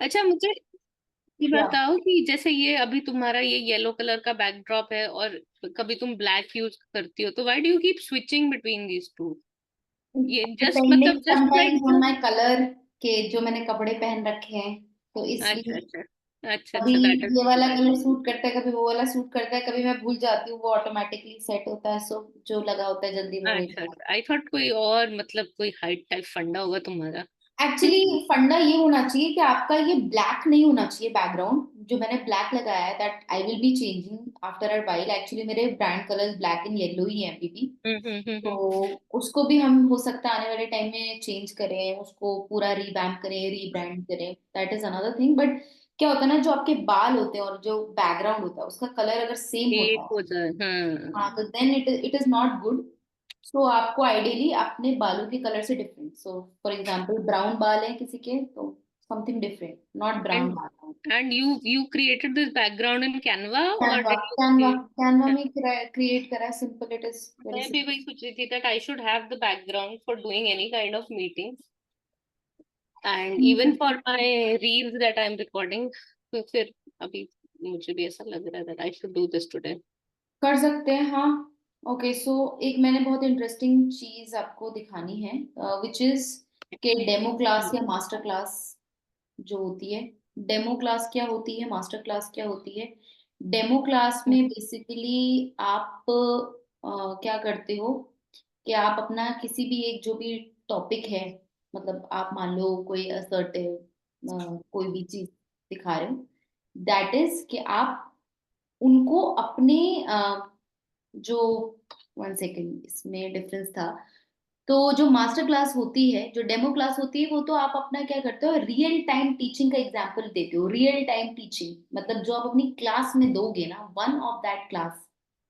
अच्छा, मुझे ये या बताओ कि जैसे ये अभी तुम्हारा ये येलो कलर का बैकड्रॉप है और कभी तुम ब्लैक यूज करती हो, तो why do you keep switching between these two? ये जस्ट डिपेंडिंग मतलब just sometimes like on you. My colour के जो मैंने कपड़े पहन रखे हैं, तो अच्छा इसलिए अच्छा अच्छा कभी अच्छा, दैट इज ये वाला दैट कलर इज सूट करता है, कभी वो वाला सूट करता है, कभी मैं भूल जाती हूँ, वो ऑटोमेटिकली सेट होता है, सो जो लगा होता है जल्दी में वही अच्छा लगा। अच्छा, आई थॉट कोई और मतलब कोई हाइट टाइप फंडा होगा तुम्हारा। एक्चुअली फंडा ये होना चाहिए कि आपका ये ब्लैक नहीं होना चाहिए बैकग्राउंड। जो मैंने ब्लैक लगाया है that I will be changing after a while. Actually मेरे brand colours black and yellow ही है अभी भी। तो हम्म। उसको भी हम हो सकता है आने वाले टाइम में चेंज करें, उसको पूरा रिवैम्प करें, रीब्रांड करें, that is another thing. But क्या होता है ना, जो आपके बाल होते हैं और जो बैकग्राउंड होता है उसका कलर अगर सेम होता एक है, हो जाए, हाँ, हाँ। तो then it is not good. So आपको आइडियली अपने बालों के कलर से different, so for example brown बाल है किसी के तो something different, not brown and बाल। And you created this background in Canva और Canva did you Canva create? Canva में क्रिएट करा है, सिंपल, इट इज वेरी मैं भी सिंपल। वही सोच रही थी that I should have the background for doing any kind of meeting and even for my reels that I am recording. तो फिर अभी मुझे भी ऐसा लग रहा है that I should do this today. कर सकते हैं, हाँ। ओके, सो एक मैंने बहुत इंटरेस्टिंग चीज आपको दिखानी है, विच इज के डेमो क्लास या मास्टर क्लास जो होती है। डेमो क्लास क्या होती है, मास्टर क्लास क्या होती है? डेमो क्लास में बेसिकली आप क्या करते हो कि आप अपना किसी भी एक जो भी टॉपिक है, मतलब आप मान लो कोई असर्टिव कोई भी चीज दिखा रहे हो, दैट इज कि आप उनको अपने जो, वन सेकेंड, इसमें डिफरेंस था। तो जो मास्टर क्लास होती है, जो डेमो क्लास होती है, वो तो आप अपना क्या करते हो, रियल टाइम टीचिंग का एग्जांपल देते हो। रियल टाइम टीचिंग मतलब जो आप अपनी क्लास में दोगे ना, one of that class,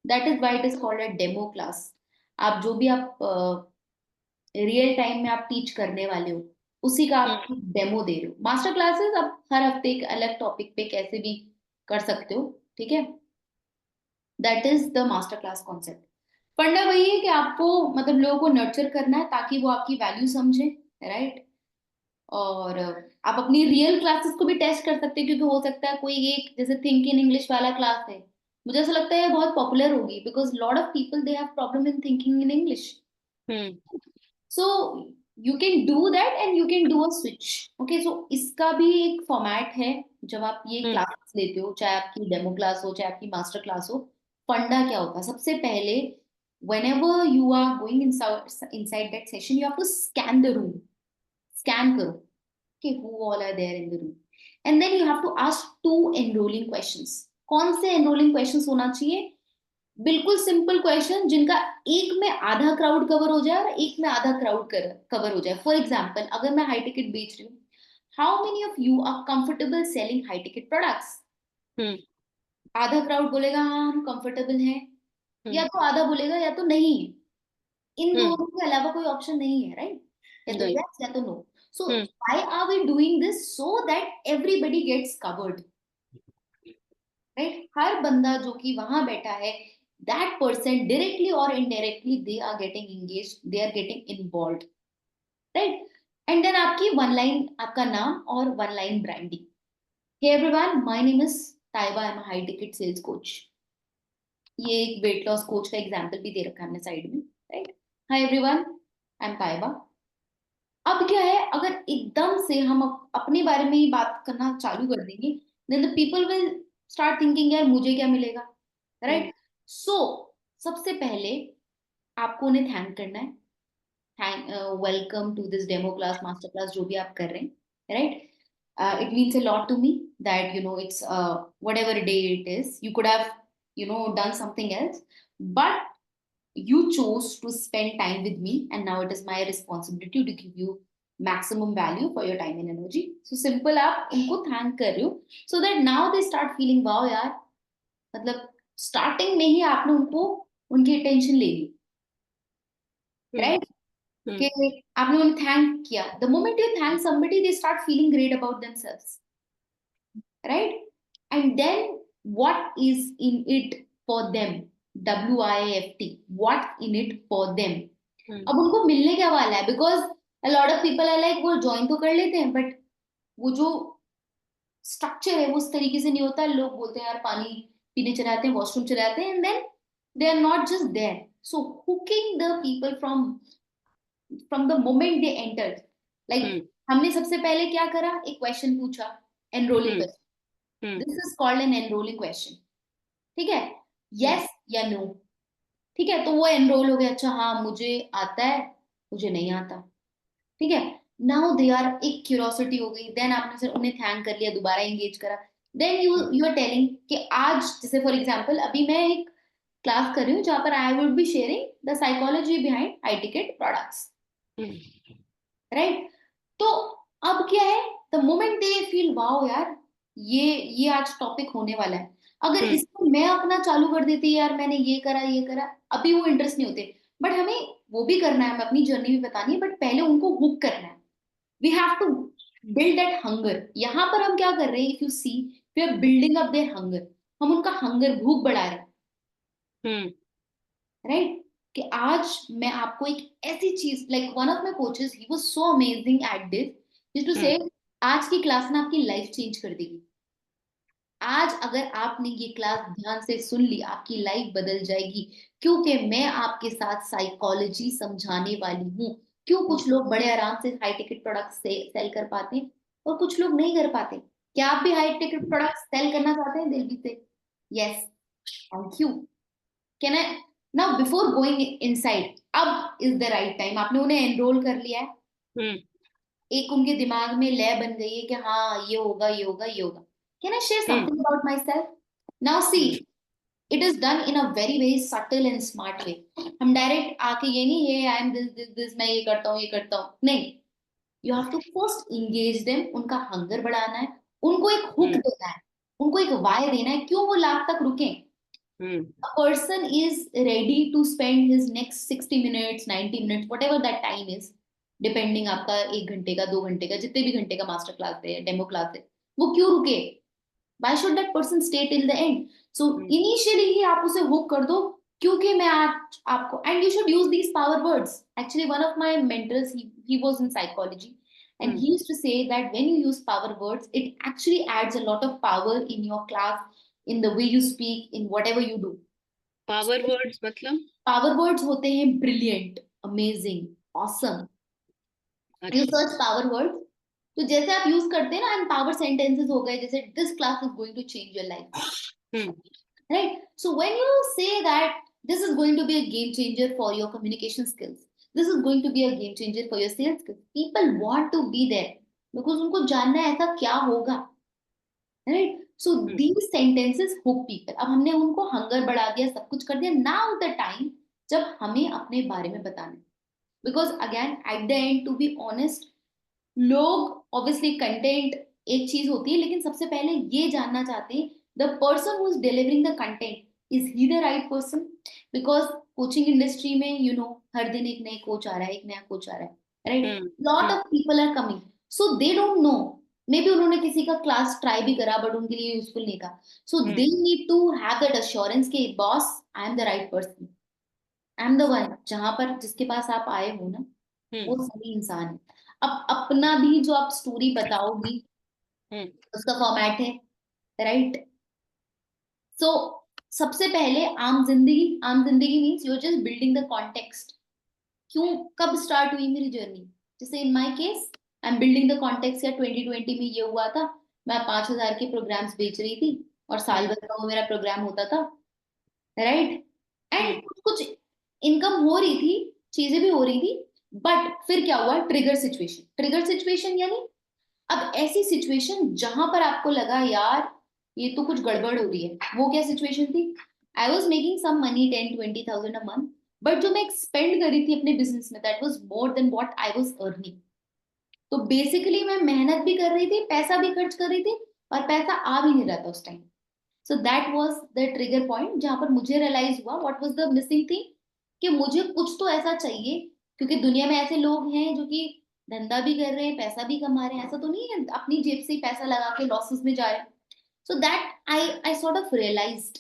that is why it is called a demo class. आप जो भी आप रियल टाइम में आप टीच करने वाले हो, उसी का आप डेमो दे रहे हो। मास्टर क्लासेस आप हर हफ्ते एक अलग टॉपिक पे कैसे भी कर सकते हो, ठीक है। That is the master class concept. फंडा वही है कि आपको मतलब लोगों को नर्चर करना है ताकि वो आपकी वैल्यू समझे, राइट। और आप अपनी रियल क्लासेस को भी टेस्ट कर सकते हैं, क्योंकि हो सकता है कोई एक जैसे थिंक इन इंग्लिश वाला क्लास है, मुझे ऐसा लगता है ये बहुत पॉपुलर होगी because lot of people they have problem in thinking in English. Hmm so you can do that and you can do a switch. Okay, so इसका भी एक फॉर्मेट है। जब आप ये हम्म क्लास लेते हो, चाहे आपकी डेमो क्लास हो चाहे आपकी मास्टर क्लास हो, फंडा क्या होता है सबसे पहले, whenever you are going inside that session, you have to scan the room, scan करो कि who all are there in the room, and then you have to ask two enrolling questions। कौन से enrolling questions होना चाहिए? बिल्कुल simple question जिनका एक में आधा क्राउड कवर हो जाए और एक में आधा क्राउड कवर हो जाए। फॉर एग्जाम्पल, अगर मैं हाई टिकट बेच रही हूँ, how many of you are comfortable selling high ticket products? Hmm आधा क्राउड बोलेगा हाँ हम कंफर्टेबल हैं, या हम्म तो आधा बोलेगा या तो नहीं है। इन हम्म दोनों के अलावा कोई ऑप्शन नहीं है, राइट। या तो राइट। यस या तो no. So hmm why are we doing this? So that everybody gets covered, right. हर बंदा जो कि वहां बैठा है, दैट पर्सन डायरेक्टली और indirectly they are getting engage, they are getting involve, right. And then आपकी वन लाइन, आपका नाम और one line branding. Hey everyone, my name is Taiba, I am high ticket sales coach. ये एक weight loss coach का example भी दे रखा है हमने साइड में, right. Hi everyone, I am Taiba. अब क्या है, अगर एकदम से हम अपने बारे में ही बात करना चालू कर देंगे, then the people will start thinking यार मुझे क्या मिलेगा, हम्म राइट। सो सबसे पहले आपको उन्हें थैंक करना है। Thank, welcome to this demo class, master class, जो भी आप कर रहे हैं, right. It means a lot to me that you know it's whatever day it is, you could have done something else, but you chose to spend time with me, and now it is my responsibility to give you maximum value for your time and energy। so simple, आप उनको thank कर रहे हो, so that now they start feeling wow यार, मतलब starting में ही आपने उनको उनकी अटेंशन ले ली, हम्म राइट। हम्म कि आपने उन्हें थैंक किया, the moment you thank somebody they start feeling great about themselves, right? And then what is in it for them? WIFT, what in it for them? हम्म अब उनको मिलने क्या वाला है? Because a lot of people are like वो join तो कर लेते हैं, बट वो जो स्ट्रक्चर है वो उस तरीके से नहीं होता। लोग बोलते हैं यार पानी पीने चले जाते हैं, वॉशरूम चले जाते हैं, and then they are not just there. So hooking the people from the moment they entered, like hmm हमने सबसे पहले क्या करा, एक क्वेश्चन पूछा, enrolling hmm question, hmm this is called an enrolling question, ठीक है, हम्म यस या नो, ठीक है, तो वो एनरोल हो गया, अच्छा हाँ मुझे आता है, मुझे नहीं आता, ठीक है। नाउ दे आर, एक क्यूरोसिटी हो गई, देन आपने सर उन्हें थैंक कर लिया, दोबारा एंगेज करा, then you hmm you are telling कि आज, जैसे फॉर एग्जांपल अभी मैं एक क्लास कर रही हूँ जहां पर I would be sharing the psychology behind high ticket products, hmm right. तो अब क्या है, the moment they feel wow यार, ये आज टॉपिक होने वाला है, अगर हम्म इसको मैं अपना चालू कर देती यार, मैंने ये करा, अभी वो इंटरेस्ट नहीं होते, बट हमें वो भी करना है, हमें अपनी जर्नी भी बतानी है, बट पहले उनको हुक करना है, we have to build that hunger. यहाँ पर हम क्या कर रहे हैं, if you see, we are building up their hunger, हम उनका हंगर, भूख बढ़ा रहे हैं, हम्म राइट। कि आज मैं आपको एक ऐसी चीज, like one of my coaches, he was so amazing at this, to say, hmm आज की क्लास ने आपकी लाइफ चेंज कर देगी, आज अगर आपने ये क्लास ध्यान से सुन ली, आपकी लाइफ बदल जाएगी, क्योंकि मैं आपके साथ साइकोलॉजी समझाने वाली हूँ। क्यों कुछ लोग बड़े आराम से हाई टिकट प्रोडक्ट से सेल कर पाते हैं और कुछ लोग नहीं कर पाते? क्या आप भी हाई टिकट प्रोडक्ट सेल करना चाहते हैं दिल भी से? Yes, thank you. Can I, now before going inside, अब इज द राइट टाइम, आपने उन्हें एनरोल कर लिया है, हम्म एक उनके दिमाग में लय बन गई है कि हाँ ये होगा, ये होगा, ये होगा। Can I share hmm something about myself? Now see, hmm it is done in a very very subtle and smart way. हम डायरेक्ट आके ये नहीं, ये I am this this this, मैं ये करता हूँ, ये करता हूँ, नहीं। You have to first engage them, उनका हंगर बढ़ाना है, उनको एक हुक हम्म देना है, उनको एक वाय देना है, क्यों वो लाख तक रुके। हम्म A person is ready to spend his next 60 minutes, 90 minutes, whatever that time is, depending आपका 1 घंटे का, 2 घंटे का, जितने भी घंटे का मास्टर क्लास है, डेमो क्लास है, वो क्यों रुके? Why should that person stay till the end? So hmm initially ही आप उसे hook कर दो, क्योंकि मैं आज आपको, and you should use these power words. Actually, one of my mentors, he was in psychology, and hmm he used to say that when you use power words, it actually adds a lot of power in your class, in the way you speak, in whatever you do. Power words मतलब? Power words होते हैं brilliant, amazing, awesome. You अच्छा। Search power word, तो जैसे आप use करते हैं ना, एंड पावर सेंटेंसेस हो गए, जैसे this class is going to change your life, hmm right? So when you say that this is going to be a game changer for your communication skills, this is going to be a game changer for your sales skills, people want to be there because उनको जानना है ऐसा क्या होगा, right? So hmm these sentences hook people. अब हमने उनको hunger बढ़ा दिया, सब कुछ कर दिया, now the time जब हमें अपने बारे में बताना है, because again at the end, to be honest, लोग ऑब्वियसली कंटेंट एक चीज होती है, लेकिन सबसे पहले ये जानना चाहते हैं, the person who is delivering the content, is he the right person? Because coaching industry में हर दिन एक नए कोच आ रहा है, एक नया कोच आ रहा है, right, hmm lot hmm of people are coming, so they don't know, maybe उन्होंने किसी का क्लास ट्राई भी करा बट उनके लिए यूजफुल नहीं था, so they hmm need to have that assurance कि boss, I am the right person, I am the one, जहां पर जिसके पास आप आए हो ना, वो हम्म सही इंसान है। अब अपना भी जो आप स्टोरी बताओगी, हम्म उसका फॉर्मेट है, राइट। सो सबसे पहले आम जिंदगी, आम जिंदगी means you just building the context. क्यों, कब स्टार्ट हुई मेरी जर्नी? जैसे in my case, I am building the context, या 2020 में ये हुआ था, मैं 5,000 के प्रोग्राम्स बेच रही थी, और साल हम्म भर का वो मेरा प्रोग्राम होता था, राइट। हम्म एंड कुछ कुछ इनकम हो रही थी, चीजें भी हो रही थी, बट फिर क्या हुआ, ट्रिगर सिचुएशन, ट्रिगर सिचुएशन यानी अब ऐसी सिचुएशन जहां पर आपको लगा यार ये तो कुछ गड़बड़ हो रही है। वो क्या सिचुएशन थी? I was making some money, 10-20,000 a month, but जो मैं एक्सपेंड कर रही थी अपने बिजनेस में, that was more than what I was earning. तो बेसिकली मैं मेहनत भी कर रही थी, पैसा भी खर्च कर रही थी, और पैसा आ भी नहीं रहा था उस time. So that was the trigger point जहां पर मुझे रियलाइज हुआ what was the missing thing, कि मुझे कुछ तो ऐसा चाहिए, क्योंकि दुनिया में ऐसे लोग हैं जो कि धंधा भी कर रहे हैं, पैसा भी कमा रहे हैं, ऐसा तो नहीं है अपनी जेब से ही पैसा लगा के लॉसेस में जा रहे हैं। So that I sort of realised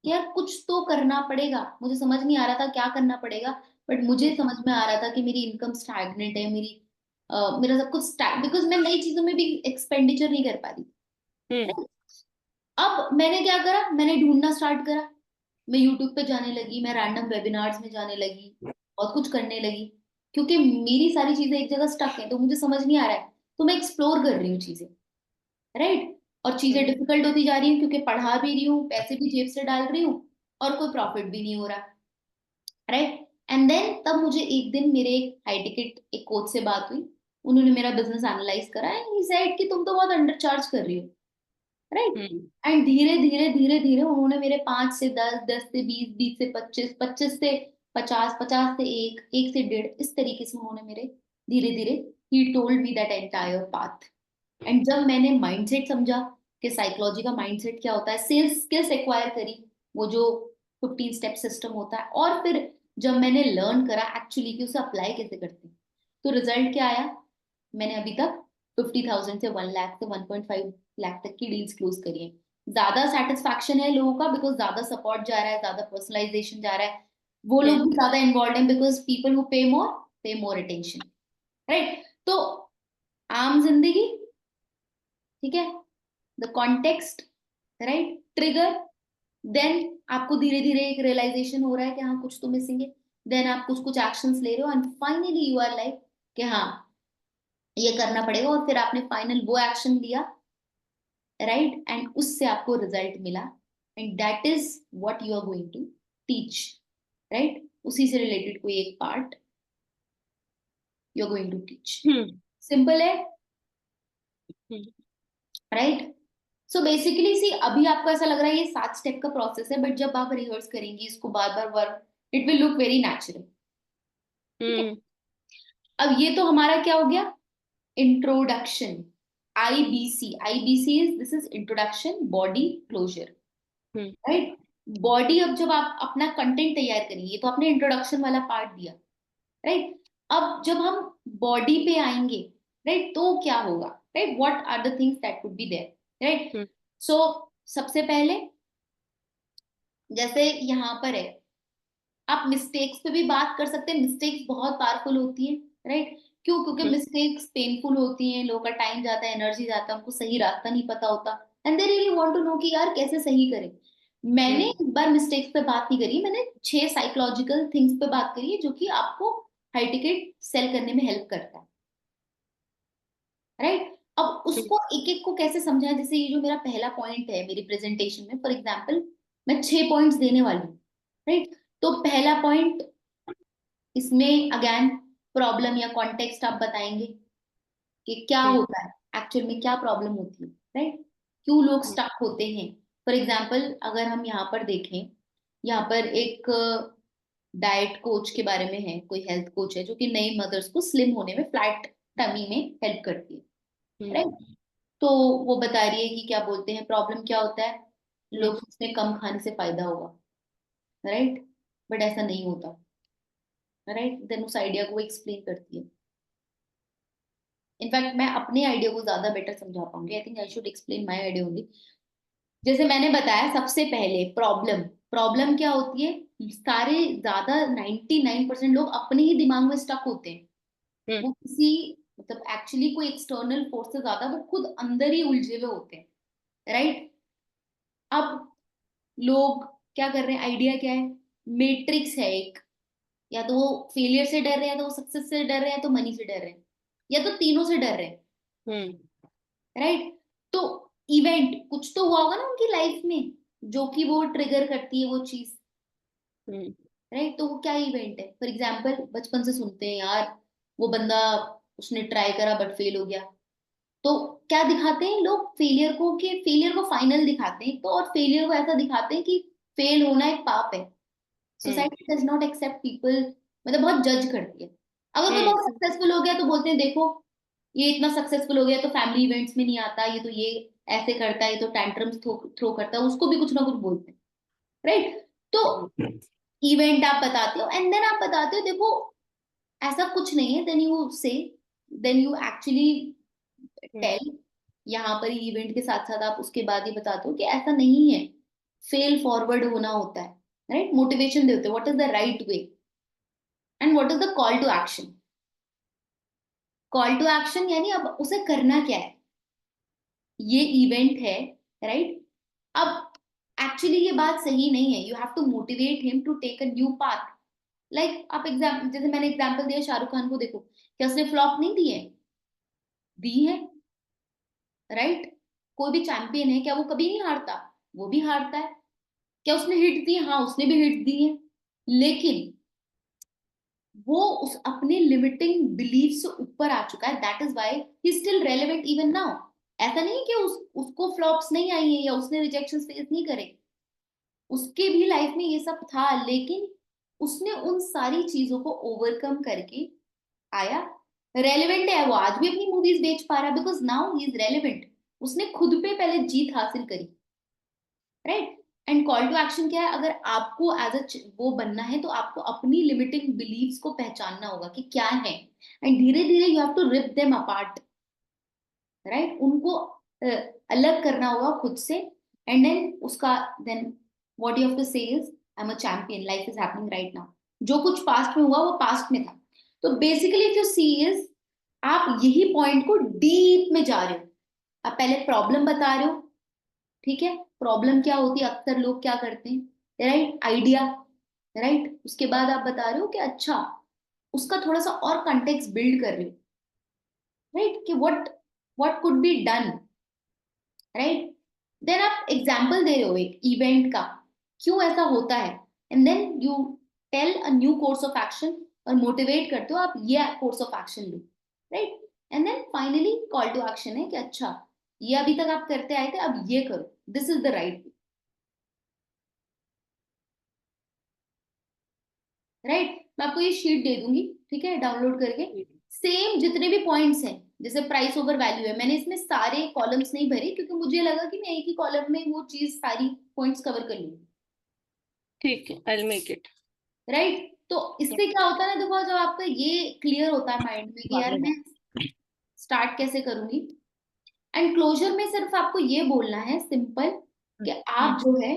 कि यार कुछ तो करना पड़ेगा, मुझे समझ नहीं आ रहा था क्या करना पड़ेगा, बट मुझे समझ में आ रहा था कि मेरी इनकम स्टैग्नेंट है, मेरा सब कुछ, बिकॉज मैं नई चीजों में भी एक्सपेंडिचर नहीं कर पा रही, हम्म अब मैंने क्या करा, मैंने ढूंढना स्टार्ट करा, मैं यूट्यूब पे जाने लगी, मैं रैंडम वेबिनार्स में जाने लगी, बहुत कुछ करने लगी, क्योंकि मेरी सारी चीजें एक जगह स्टक है तो मुझे समझ नहीं आ रहा है, तो मैं एक्सप्लोर कर रही हूँ चीजें, राइट। और चीजें हम्म डिफिकल्ट होती जा रही हैं क्योंकि पढ़ा भी रही हूँ, पैसे भी जेब से डाल रही हूँ, और कोई प्रॉफिट भी नहीं हो रहा, राइट। एंड देन तब मुझे एक दिन मेरे एक हाई टिकट एक कोच से बात हुई, उन्होंने मेरा बिजनेस एनालाइज करा एंड ही सेड कि तुम तो बहुत अंडर चार्ज कर रही हो, राइट। हम्म एंड धीरे धीरे धीरे धीरे उन्होंने मेरे 5 से 10, 10 से 20, 20 से 25, 25 से 50, 50 से एक से डेढ़, इस तरीके से उन्होंने मेरे धीरे धीरे he told me that entire path. And जब मैंने माइंडसेट समझा कि साइकोलॉजी का माइंडसेट क्या होता है, सेल्स स्किल्स एक्वायर करी, वो जो 15 स्टेप सिस्टम होता है, और फिर जब मैंने लर्न करा एक्चुअली कि उसे अप्लाई कैसे करते हैं, तो रिजल्ट क्या आया, मैंने अभी तक 50,000 से 1 लाख से 1.5 लाख तक की डील्स क्लोज करी है। ज्यादा सेटिस्फैक्शन है लोगों का बिकॉज ज्यादा सपोर्ट जा रहा है, ज्यादा पर्सनलाइजेशन जा रहा है, वो लोग भी हम्म ज्यादा इन्वॉल्व हैं बिकॉज पीपल हु पे मोर अटेंशन, राइट। तो आम जिंदगी, ठीक है, the context, right, trigger, then आपको धीरे धीरे एक रियलाइजेशन हो रहा है कि हाँ कुछ तो मिसिंग है, देन आप कुछ कुछ एक्शंस ले रहे हो and finally you are like कि हाँ ये करना पड़ेगा, और फिर आपने फाइनल वो एक्शन लिया, राइट, एंड उससे आपको रिजल्ट मिला, and that is what you are going to teach, right. उसी से रिलेटेड कोई एक part you are going to teach, hmm simple है, हम्म राइट। सो बेसिकली सी अभी आपको ऐसा लग रहा है ये 7 स्टेप का प्रोसेस है, बट जब आप रिहर्स करेंगी इसको बार बार work, it will look very natural, ठीक है। हम्म अब ये तो हमारा क्या हो गया, introduction, IBC is this is introduction body closure, hmm right. Body, अब जब आप अपना कंटेंट तैयार करेंगे तो आपने इंट्रोडक्शन वाला पार्ट दिया, राइट। अब जब हम बॉडी पे आएंगे, राइट, तो क्या होगा, right, what are the things that would be there, right. Hmm so सबसे पहले जैसे यहाँ पर है, आप मिस्टेक्स पे भी बात कर सकते हैं, मिस्टेक्स बहुत पावरफुल होती है, राइट। क्यों, क्योंकि हम्म मिस्टेक्स पेनफुल होती हैं, लोगों का टाइम जाता है, एनर्जी जाता है, उनको सही रास्ता नहीं पता होता, and they really want to know कि यार कैसे सही करें। मैंने हम्म एक बार मिस्टेक्स पे बात नहीं करी, मैंने 6 साइकोलॉजिकल थिंग्स पे बात करी है जो कि आपको हाई टिकट सेल करने में हेल्प करता है, राइट। अब हम्म उसको एक एक को कैसे समझाएं, जैसे ये जो मेरा पहला पॉइंट है मेरी प्रेजेंटेशन में, फॉर एग्जाम्पल मैं 6 पॉइंट्स देने वाली हूँ, राइट। तो पहला पॉइंट, इसमें अगेन प्रॉब्लम या कॉन्टेक्स्ट आप बताएंगे कि क्या हम्म होता है, एक्चुअल में क्या प्रॉब्लम होती है, राइट, क्यों लोग हम्म स्टक होते हैं। फॉर एग्जाम्पल अगर हम यहाँ पर देखें, यहाँ पर एक डाइट कोच के बारे में है, कोई हेल्थ कोच है जो कि नई मदर्स को स्लिम होने में, फ्लैट टमी में हेल्प करती है, राइट। तो वो बता रही है कि क्या बोलते हैं, प्रॉब्लम क्या होता है, हम्म लोग सोचते हैं कम खाने से फायदा होगा, राइट, बट ऐसा नहीं होता, राइट। देन उस आइडिया को एक्सप्लेन करती है, इनफैक्ट मैं अपने आइडिया को ज्यादा बेटर समझा पाऊंगी, I think I should explain my idea only. जैसे मैंने बताया सबसे पहले प्रॉब्लम, प्रॉब्लम क्या होती है, सारे ज्यादा 99% लोग अपने ही दिमाग में स्टक होते हैं, हम्म वो किसी मतलब एक्चुअली कोई एक्सटर्नल फोर्स से ज्यादा वो खुद अंदर ही उलझे हुए होते हैं, राइट। अब लोग क्या कर रहे हैं, आइडिया क्या है, मैट्रिक्स है एक, या तो वो फेलियर से डर रहे हैं, या तो वो सक्सेस से डर रहे हैं, या तो मनी से डर रहे हैं, या तो तीनों से डर रहे हैं, हम्म राइट। तो इवेंट कुछ तो हुआ होगा ना उनकी लाइफ में जो कि वो ट्रिगर करती है वो चीज, हम्म राइट। तो वो क्या इवेंट है, फॉर एग्जाम्पल बचपन से सुनते हैं यार वो बंदा उसने ट्राई करा बट फेल हो गया, तो क्या दिखाते हैं लोग फेलियर को, कि फेलियर को फाइनल दिखाते हैं तो, और फेलियर को ऐसा दिखाते हैं कि फेल होना एक पाप है, hmm society does not accept people, मतलब बहुत जज करती है। अगर कोई बहुत हम्म सक्सेसफुल हो गया तो बोलते हैं देखो ये इतना सक्सेसफुल हो गया तो फैमिली इवेंट्स में नहीं आता, ये तो ये ऐसे करता है, ये तो टैंट्रम्स थ्रो करता है, उसको भी कुछ ना कुछ बोलते हैं, राइट। तो इवेंट आप बताते हो एंड देन आप बताते हो देखो ऐसा कुछ नहीं है, then you say, then you actually hmm tell, यहाँ पर इवेंट के साथ साथ आप उसके बाद ही बताते हो कि ऐसा नहीं है, फेल फॉरवर्ड होना होता है, राइट। मोटिवेशन देते हो what is the right way and what is the call to action, call to action यानी अब उसे करना क्या है, ये इवेंट है, राइट? अब एक्चुअली ये बात सही नहीं है, you have to motivate him to take a new path. Like आप एग्जाम, जैसे मैंने एग्जांपल दिया शाहरुख खान को, देखो क्या उसने फ्लॉप नहीं दी है? दी है, राइट? कोई भी चैंपियन है क्या वो कभी नहीं हारता? वो भी हारता है। क्या उसने हिट दी? हाँ, उसने भी हिट दी है, लेकिन वो उस अपने लिमिटिंग बिलीफ से ऊपर आ चुका है। That is why he still relevant even now. ऐसा नहीं कि उसको फ्लॉप्स नहीं आई है या उसने रिजेक्शंस फेस नहीं करे, उसके भी लाइफ में ये सब था, लेकिन उसने उन सारी चीजों को ओवरकम करके आया, रेलेवेंट है। वो आज भी अपनी मूवीज बेच पा रहा है because now he is relevant. उसने खुद पे पहले जीत हासिल करी, right? And call to action क्या है? अगर आपको एज अ वो बनना है तो आपको अपनी लिमिटिंग बिलीव्स को पहचानना होगा कि क्या है, एंड धीरे धीरे you have to rip them apart, right? उनको अलग करना होगा खुद से। एंड देन उसका, then what you have to say is I am a champion, life is happening right now. जो कुछ पास्ट में हुआ वो पास्ट में था। तो basically if you see is, आप यही पॉइंट को डीप में जा रहे हो। आप पहले प्रॉब्लम बता रहे हो, ठीक है? प्रॉब्लम क्या होती है, अक्सर लोग क्या करते हैं, राइट? Idea, right? उसके बाद आप बता रहे हो कि अच्छा, उसका थोड़ा सा और कंटेक्स्ट बिल्ड कर रहे हो, राइट? कि what could be done, right? Then आप एग्जाम्पल दे रहे हो एक इवेंट का, क्यों ऐसा होता है, and then you tell a new course of action, और मोटिवेट करते हो आप ये कोर्स ऑफ एक्शन लो, right? And then finally call to action है कि अच्छा, ये अभी तक आप करते आए थे, अब ये करो, this is the right, right? मैं आपको ये शीट दे दूंगी, ठीक है, डाउनलोड करके। सेम जितने भी पॉइंट्स हैं, जैसे प्राइस ओवर वैल्यू है, मैंने इसमें सारे कॉलम्स नहीं भरे क्योंकि मुझे लगा कि मैं एक ही कॉलम में वो चीज सारी पॉइंट्स कवर कर लूंगी, ठीक है, आई मेक इट। राइट? तो इससे क्या होता है ना, देखो जब आपका ये क्लियर होता है माइंड में कि यार मैं स्टार्ट कैसे करूंगी, एंड क्लोजर में सिर्फ आपको ये बोलना है सिंपल कि आप जो है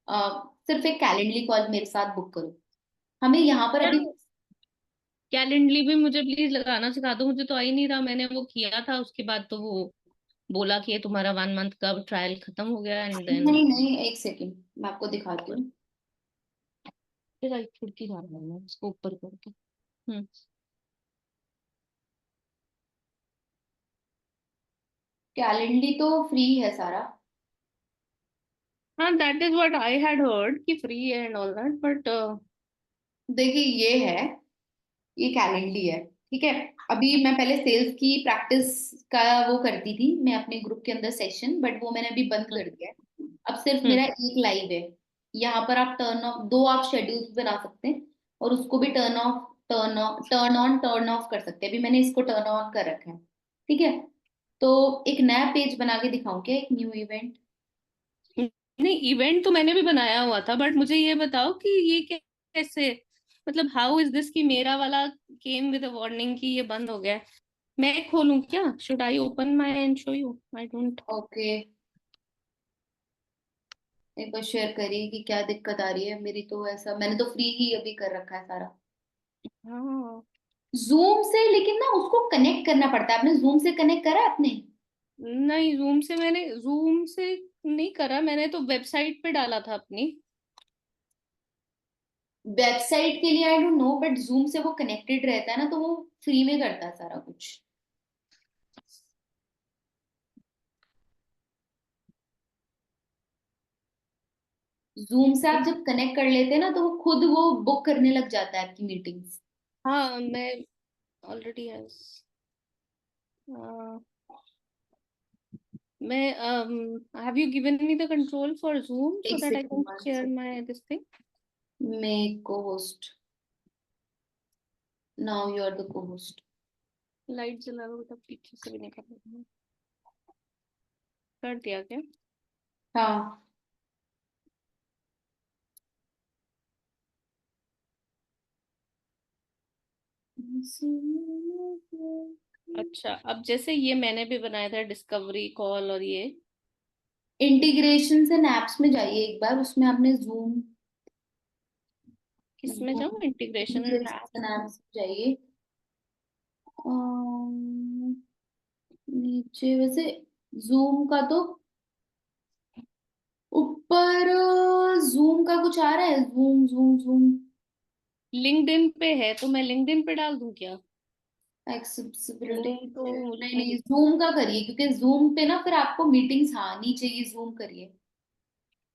सिर्फ एक कैलेंडली कॉल मेरे साथ बुक करो। हमें यहाँ पर अभी, कैलेंडली भी मुझे प्लीज लगाना सिखा दो, मुझे तो आ ही नहीं रहा। मैंने वो किया था, उसके बाद तो वो बोला कि ये तुम्हारा 1 मंथ का ट्रायल खत्म हो गया एंड देन नहीं नहीं, एक सेकेंड, मैं आपको दिखाती हूँ। फिर आई खिड़की जा रहा है इसको ऊपर करके। हम्म। कैलेंडली तो फ्री है सारा। हाँ, that is what I had heard कि फ्री है एंड ऑल दैट, बट देखिए ये है, ये कैलेंडली है, ठीक है? अभी मैं पहले सेल्स की प्रैक्टिस का वो करती थी मैं अपने ग्रुप के अंदर सेशन, बट वो मैंने अभी बंद कर दिया है। अब सिर्फ मेरा एक लाइव है। यहाँ पर आप टर्न ऑफ, दो आप शेड्यूल्स बना सकते हैं, और उसको भी turn off, turn on, turn off कर सकते हैं। अभी मैंने इसको टर्न ऑन कर रखा है, ठीक है? तो एक नया पेज बना के दिखाऊं क्या, एक न्यू इवेंट? नहीं, इवेंट तो मैंने भी बनाया हुआ था, बट मुझे ये बताओ कि ये कैसे, मतलब हाउ इज दिस कि मेरा वाला केम विद अ वार्निंग कि ये बंद हो गया है। मैं खोलूं क्या? Should I open my and show you? I don't. Okay, एक बार शेयर करिए कि क्या दिक्कत आ रही है। मेरी तो ऐसा, मैंने तो फ्री ही अभी कर रखा है सारा हाँ, जूम से, लेकिन ना उसको कनेक्ट करना पड़ता है। आपने जूम से कनेक्ट करा है आपने? नहीं, जूम से नहीं करा, मैंने तो वेबसाइट पे डाला था अपनी। वेबसाइट के लिए I don't know, but zoom से वो कनेक्टेड रहता है ना, तो वो फ्री में करता है सारा कुछ। जूम से आप जब कनेक्ट कर लेते हैं ना, तो वो खुद वो बुक करने लग जाता है आपकी मीटिंग्स। हाँ, मैं ऑलरेडी है। मैं have you given me the control for Zoom so एक that I second, can share my this thing? मैं cohost, now you are the cohost. Light जला लो तब पीछे से भी नहीं करना। कर दिया क्या? हाँ, अच्छा, अब जैसे ये मैंने भी बनाया था डिस्कवरी कॉल, और ये इंटीग्रेशन एंड एप्स में जाइए एक बार, उसमें आपने जूम, किसमें जाऊँ? Integration and integration apps. And apps जाइए। नीचे वैसे जूम का तो ऊपर जूम का कुछ आ रहा है, जूम जूम जूम। लिंक्डइन पे है तो मैं लिंक्डइन पे डाल दूं क्या? एक्सेसिबिलिटी। जूम तो मुझे नहीं नहीं नहीं, दिख। जूम का करिए, क्योंकि जूम पे ना फिर आपको मीटिंग्स, हाँ नीचे ये जूम करिए।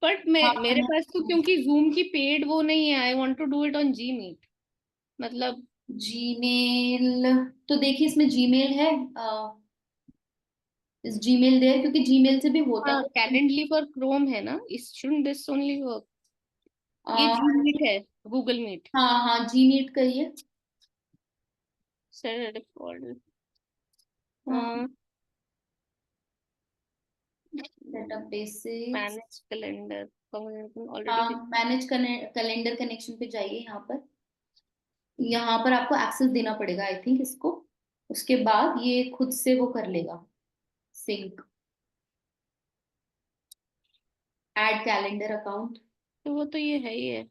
बट मैं हाँ मेरे पास तो क्योंकि जूम की पेड वो नहीं है, I want to do it on G Meet. मतलब जीमेल, तो देखिए इसमें जीमेल है, इस जीमेल दे, क्योंकि जीमेल से भी होता हाँ, तो। कैलेंडली फॉर क्रोम है ना, इस शुड दिस ओनली वर्क? ये जी मीट है, गूगल मीट। हाँ हाँ, जी मीट करिए। सर डिफॉल्ट हाँ, setup basics. Manage calendar already. हाँ, मैनेज कैलेंडर कनेक्शन पे जाइए। यहाँ पर आपको एक्सेस देना पड़ेगा आई थिंक इसको, उसके बाद ये खुद से वो कर लेगा सिंक। Add calendar account. तो वो तो ये है ही है,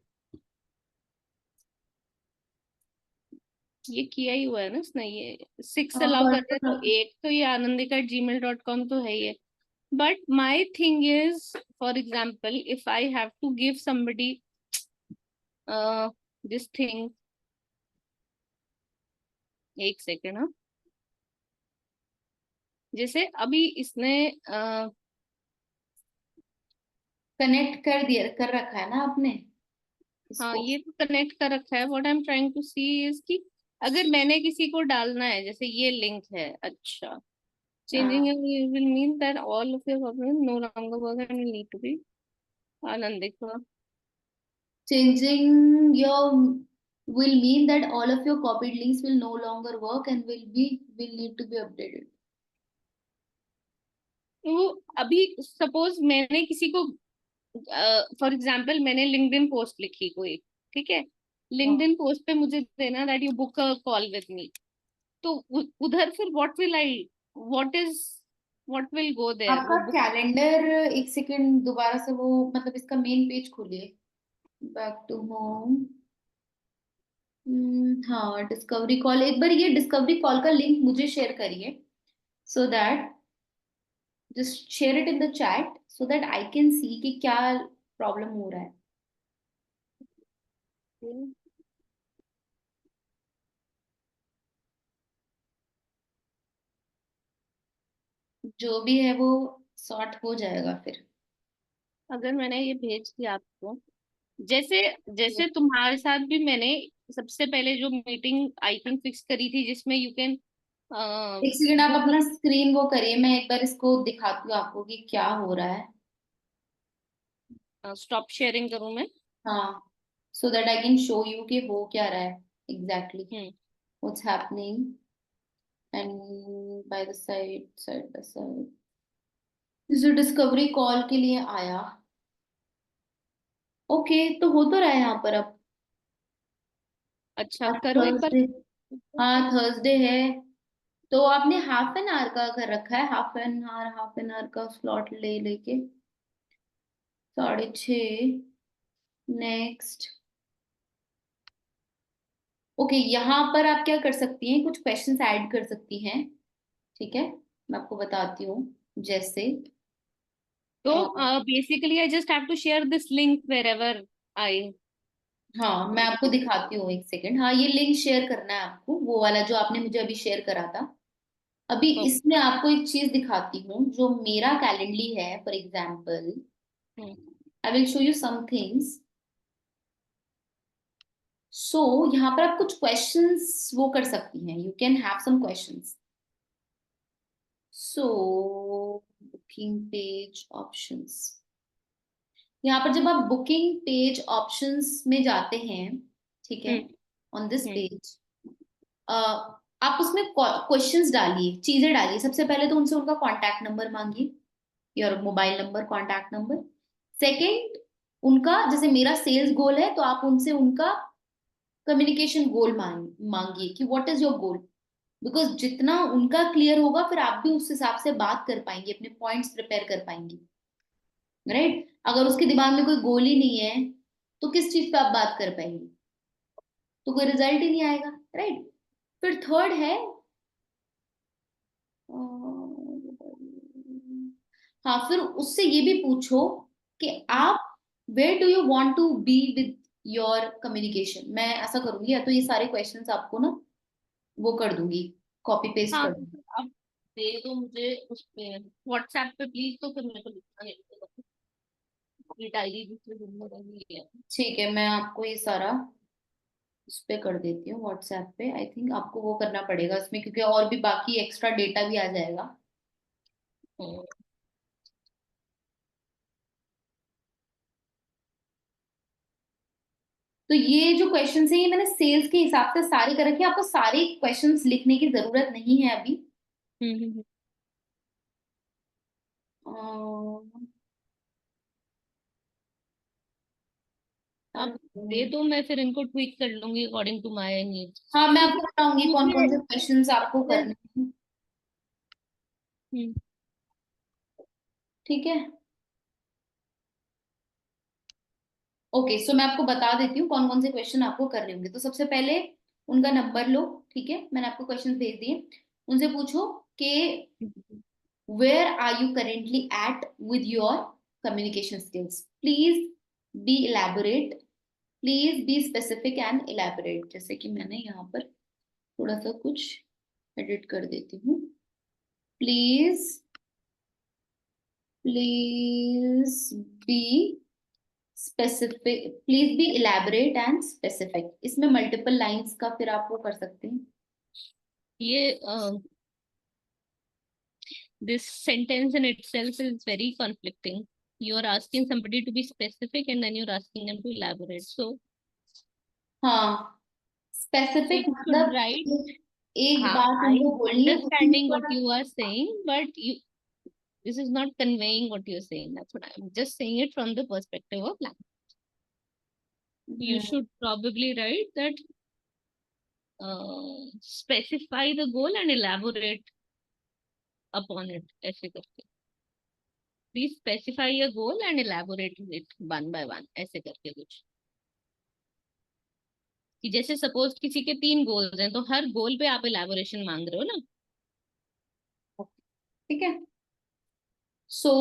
ये किया ही हुआ है ना इसने, ये 6 अलाउ कर रहा है, तो एक तो ये anandika@gmail.com तो है ही है। But my thing is, for example if I have to give somebody this thing, एक सेकेंड हाँ। जैसे अभी इसने कनेक्ट कर दिया, कर रखा है ना आपने हाँ इसको। ये तो कनेक्ट कर रखा है, what I am trying to see is कि अगर मैंने किसी को डालना है, जैसे ये लिंक है, अच्छा, changing your will mean that all of your problems no longer work and will need to be Anandika. Changing your will mean that all of your copied links will no longer work and will need to be updated. तो अभी suppose मैंने किसी को, for example मैंने LinkedIn post लिखी कोई, ठीक है, हाँ। लिंक्डइन पोस्ट पे मुझे देना that you book a call with me, तो उधर फिर what will I, what is, what will go there आपका वो बुक। कैलेंडर, एक सेकंड दोबारा से वो, मतलब इसका मेन पेज खोलिए। Back to home. हाँ, डिस्कवरी कॉल, एक बार ये डिस्कवरी कॉल का लिंक मुझे शेयर करिए, so that, just share it in the chat so that I can see कि क्या प्रॉब्लम हो रहा है। जो भी है वो सॉर्ट हो जाएगा फिर। अगर मैंने ये भेज दिया आपको, जैसे जैसे तुम्हारे साथ भी मैंने सबसे पहले जो मीटिंग आई थिंक फिक्स करी थी जिसमें यू कैन एक सेकंड, आप बुक, अपना स्क्रीन वो करिए, मैं एक बार इसको दिखाती हूँ आपको कि क्या हो रहा है। स्टॉप शेयरिंग करूं मैं? हाँ, सो that I can show you कि हो क्या रहा है exactly, hmm. What's happening and by the side by side. जैसे डिस्कवरी कॉल के लिए आया। ओके, तो हो तो रहा है यहाँ पर अब। अच्छा आज करो एक बार। थर्सडे, हाँ थर्सडे है, तो आपने हाफ एन आवर का कर रखा है, हाफ एन आवर का स्लॉट ले लेके 6:30। नेक्स्ट। ओके, यहाँ पर आप क्या कर सकती हैं, कुछ क्वेश्चंस ऐड कर सकती हैं, ठीक है, मैं आपको बताती हूँ। जैसे तो uh, basically I just have to share this link wherever I. हाँ मैं आपको दिखाती हूँ, एक सेकंड। हाँ, ये लिंक शेयर करना है आपको, वो वाला जो आपने मुझे अभी शेयर करा था। अभी इसमें आपको एक चीज दिखाती हूँ, जो मेरा कैलेंडली है for example. I will show you some things. So यहाँ पर आप कुछ क्वेश्चंस वो कर सकती हैं, you can have some questions. So booking page options, यहाँ पर जब आप बुकिंग पेज ऑप्शंस में जाते हैं, ठीक है, ऑन दिस पेज, आप उसमें क्वेश्चंस डालिए, चीजें डालिए। सबसे पहले तो उनसे उनका कॉन्टैक्ट नंबर मांगिए, your mobile number, contact number. Second, उनका, जैसे मेरा सेल्स गोल है तो आप उनसे उनका कम्युनिकेशन गोल मांगिए कि what is your goal, because जितना उनका क्लियर होगा फिर आप भी उस हिसाब से बात कर पाएंगे, अपने पॉइंट्स प्रिपेयर कर पाएंगे, राइट। अगर उसके दिमाग में कोई गोल ही नहीं है तो किस चीज पे आप बात कर पाएंगे, तो कोई रिजल्ट ही नहीं आएगा, राइट। फिर थर्ड है हाँ, फिर उससे ये भी पूछो कि आप where do you want to be with your communication. मैं ऐसा करूंगी, या तो ये सारे क्वेश्चंस आपको ना वो कर दूंगी, कॉपी पेस्ट हाँ कर तो दूंगी। फिर आप दे दो मुझे उस पे व्हाट्सएप पे प्लीज, तो फिर मेरे को लिखना नहीं पड़ेगा। ये डायरी दूसरे दिन में रही है। ठीक है, मैं आपको ये सारा उस पे कर देती हूँ व्हाट्सएप पे। आई थिंक आपको वो करना पड़ेगा इसमें, क्योंकि और भी बाकी एक्स्ट्रा डेटा भी आ जाएगा। हम्म, तो ये जो क्वेश्चंस है, ये मैंने सेल्स के हिसाब से सारे कर रखे हैं, आपको सारे क्वेश्चंस लिखने की जरूरत नहीं है अभी। हम्म। अम, आप दे अम, दो, मैं फिर इनको ट्वीट कर लूंगी अकॉर्डिंग टू माय नीड्स, हाँ, मैं क्योंकि आपको बताऊंगी कौन मुझे कौन से क्वेश्चंस आपको बस। करने हैं। हम्म, ठीक है, ओके। सो मैं आपको बता देती हूँ कौन कौन से क्वेश्चन आपको करने होंगे। तो सबसे पहले उनका नंबर लो, ठीक है, मैंने आपको क्वेश्चन भेज दिए। उनसे पूछो कि where are you currently at with your communication skills? Please be elaborate. Please be specific and elaborate. जैसे कि मैंने यहाँ पर थोड़ा सा कुछ एडिट कर देती हूँ। Please, please be specific. Please be elaborate and specific. इसमें multiple lines का फिर आप वो कर सकते हैं। ये this sentence in itself is very conflicting. You're asking somebody to be specific and then you're asking them to elaborate. हाँ, So specific you should मतलब write, एक हाँ, बात I'm उनको बोलनी है, उसी understanding what पर। you are saying, but this is not conveying what you're saying. That's what I'm just saying it from the perspective of language. You hmm, should probably write that, specify the goal and elaborate upon it. ऐसे करके please specify a goal and elaborate it one by one, ऐसे करके कुछ, कि जैसे suppose किसी के 3 goals हैं तो हर गोल पे आप इलेबोरेशन मांग रहे हो ना। ठीक है। सो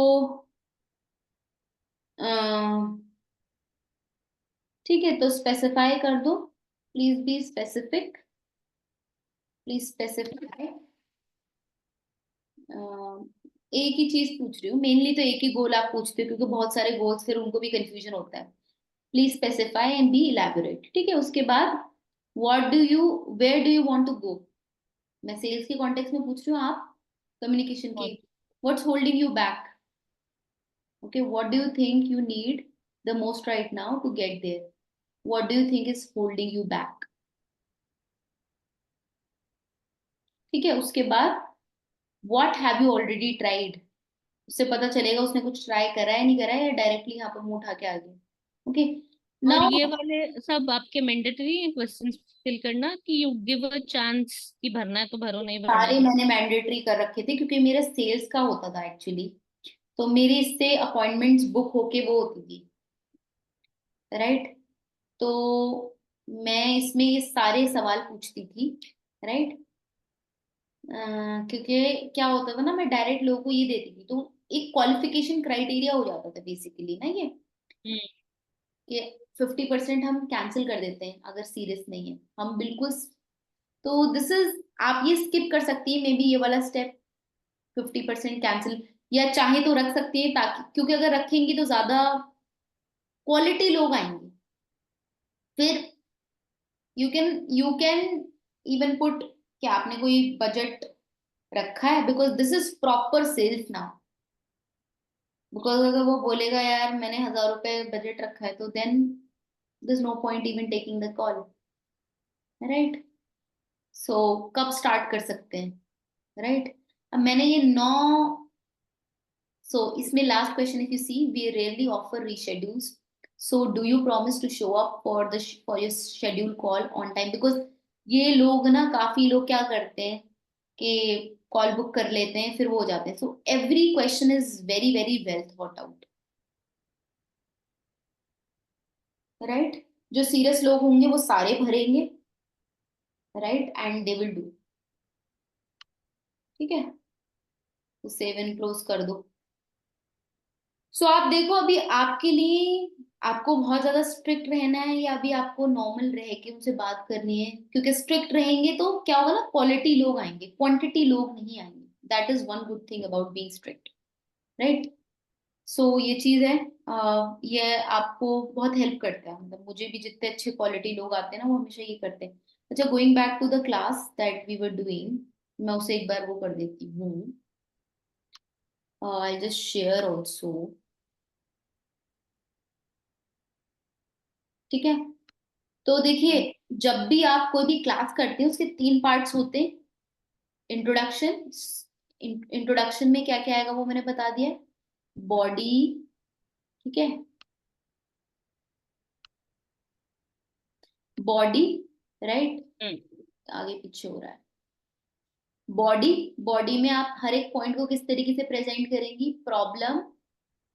ठीक है, तो स्पेसिफाई कर दो। Please be specific, please specify. एक ही चीज पूछ रही हूँ मेनली, तो एक ही गोल आप पूछते हो, क्योंकि बहुत सारे गोल्स फिर उनको भी कंफ्यूजन होता है। Please specify and be elaborate. ठीक है, उसके बाद what do you, where do you want to go. मैं सेल्स के कॉन्टेक्स्ट में पूछ रही हूँ, आप कम्युनिकेशन के। और what's holding you back. Okay, what do you think you need the most right now to get there. What do you think is holding you back. ठीक है, उसके बाद what have you already tried. उससे पता चलेगा उसने कुछ try करा है नहीं करा है, या डायरेक्टली यहाँ पर मुंह उठा के आ गया। ओके, और नाउ ये वाले सब आपके मैंडेटरी क्वेश्चंस फिल करना, कि यू गिव अ चांस, कि भरना है तो भरो, नहीं भरना है सारे तो। मैंने मैंडेटरी कर रखे थे, क्योंकि मेरा सेल्स का होता था एक्चुअली। तो मेरे इससे अपॉइंटमेंट्स बुक होके वो होती थी, राइट। तो मैं इसमें ये सारे सवाल पूछती थी, राइट। क्योंकि क्या होता था ना, मैं डायरेक्ट लोगों को ये देती थी, तो एक क्वालिफिकेशन क्राइटेरिया हो जाता था बेसिकली ना ये, हम्म। कि 50% हम कैंसिल कर देते हैं अगर सीरियस नहीं है हम, बिल्कुल। तो दिस इज, आप ये स्किप कर सकती है मे बी ये वाला स्टेप, 50% कैंसिल, या चाहे तो रख सकती है, ताकि, क्योंकि अगर रखेंगी तो ज्यादा क्वालिटी लोग आएंगे। फिर यू कैन इवन पुट कि आपने कोई बजट रखा है, because this is proper sales now. Because अगर वो बोलेगा यार मैंने 1,000 रुपए बजट रखा है, तो then there's no point even taking the call, right. So कब स्टार्ट कर सकते हैं, राइट। अब मैंने ये 9, सो इसमें last question, if you see we rarely offer reschedules, so do you promise to show up for your schedule call on time. Because ये लोग ना, काफी लोग क्या करते हैं कि कॉल बुक कर लेते हैं फिर वो हो जाते हैं। So every question is very very well thought out, right. जो सीरियस लोग होंगे वो सारे भरेंगे, right, and they will do. ठीक है, तो सेव एंड क्लोज कर दो। सो आप देखो अभी आपके लिए आपको बहुत ज्यादा स्ट्रिक्ट रहना है या अभी आपको नॉर्मल रह के उनसे बात करनी है, क्योंकि स्ट्रिक्ट रहेंगे तो क्या होगा ना, क्वालिटी लोग आएंगे, क्वांटिटी लोग नहीं आएंगे। That is one good thing about being strict, right. So ये चीज है, ये आपको बहुत हेल्प करता है, मतलब मुझे भी जितने अच्छे क्वालिटी लोग आते हैं ना वो हमेशा ये करते हैं। अच्छा, going back to the class that we were doing, मैं उसे एक बार वो कर देती हूँ। आई जस्ट शेयर ऑल्सो, ठीक है। तो देखिए, जब भी आप कोई भी क्लास करते हैं उसके तीन पार्ट्स होते हैं। इंट्रोडक्शन, इंट्रोडक्शन में क्या क्या आएगा वो मैंने बता दिया। बॉडी, ठीक है, बॉडी, राइट, आगे पीछे हो रहा है। बॉडी, बॉडी में आप हर एक पॉइंट को किस तरीके से प्रेजेंट करेंगी, problem,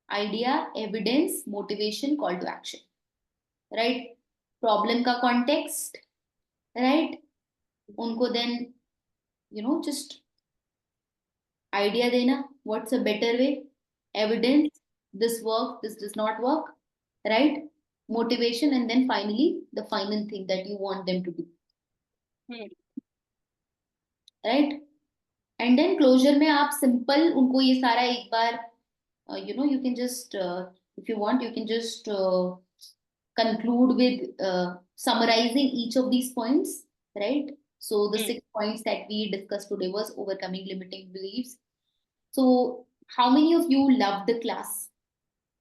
idea, evidence, motivation, call to action, right. Problem का कॉन्टेक्स्ट, राइट, उनको देन जस्ट आइडिया देना, what's a better way, evidence, this work, this does not work, right, motivation, and then finally the final thing that you want them to do, right. And then closure में आप simple उनको ये सारा एक बार, you can just if you want you can just conclude with summarizing each of these points, right. So the 6 points that we discussed today was overcoming limiting beliefs. So how many of you love the class?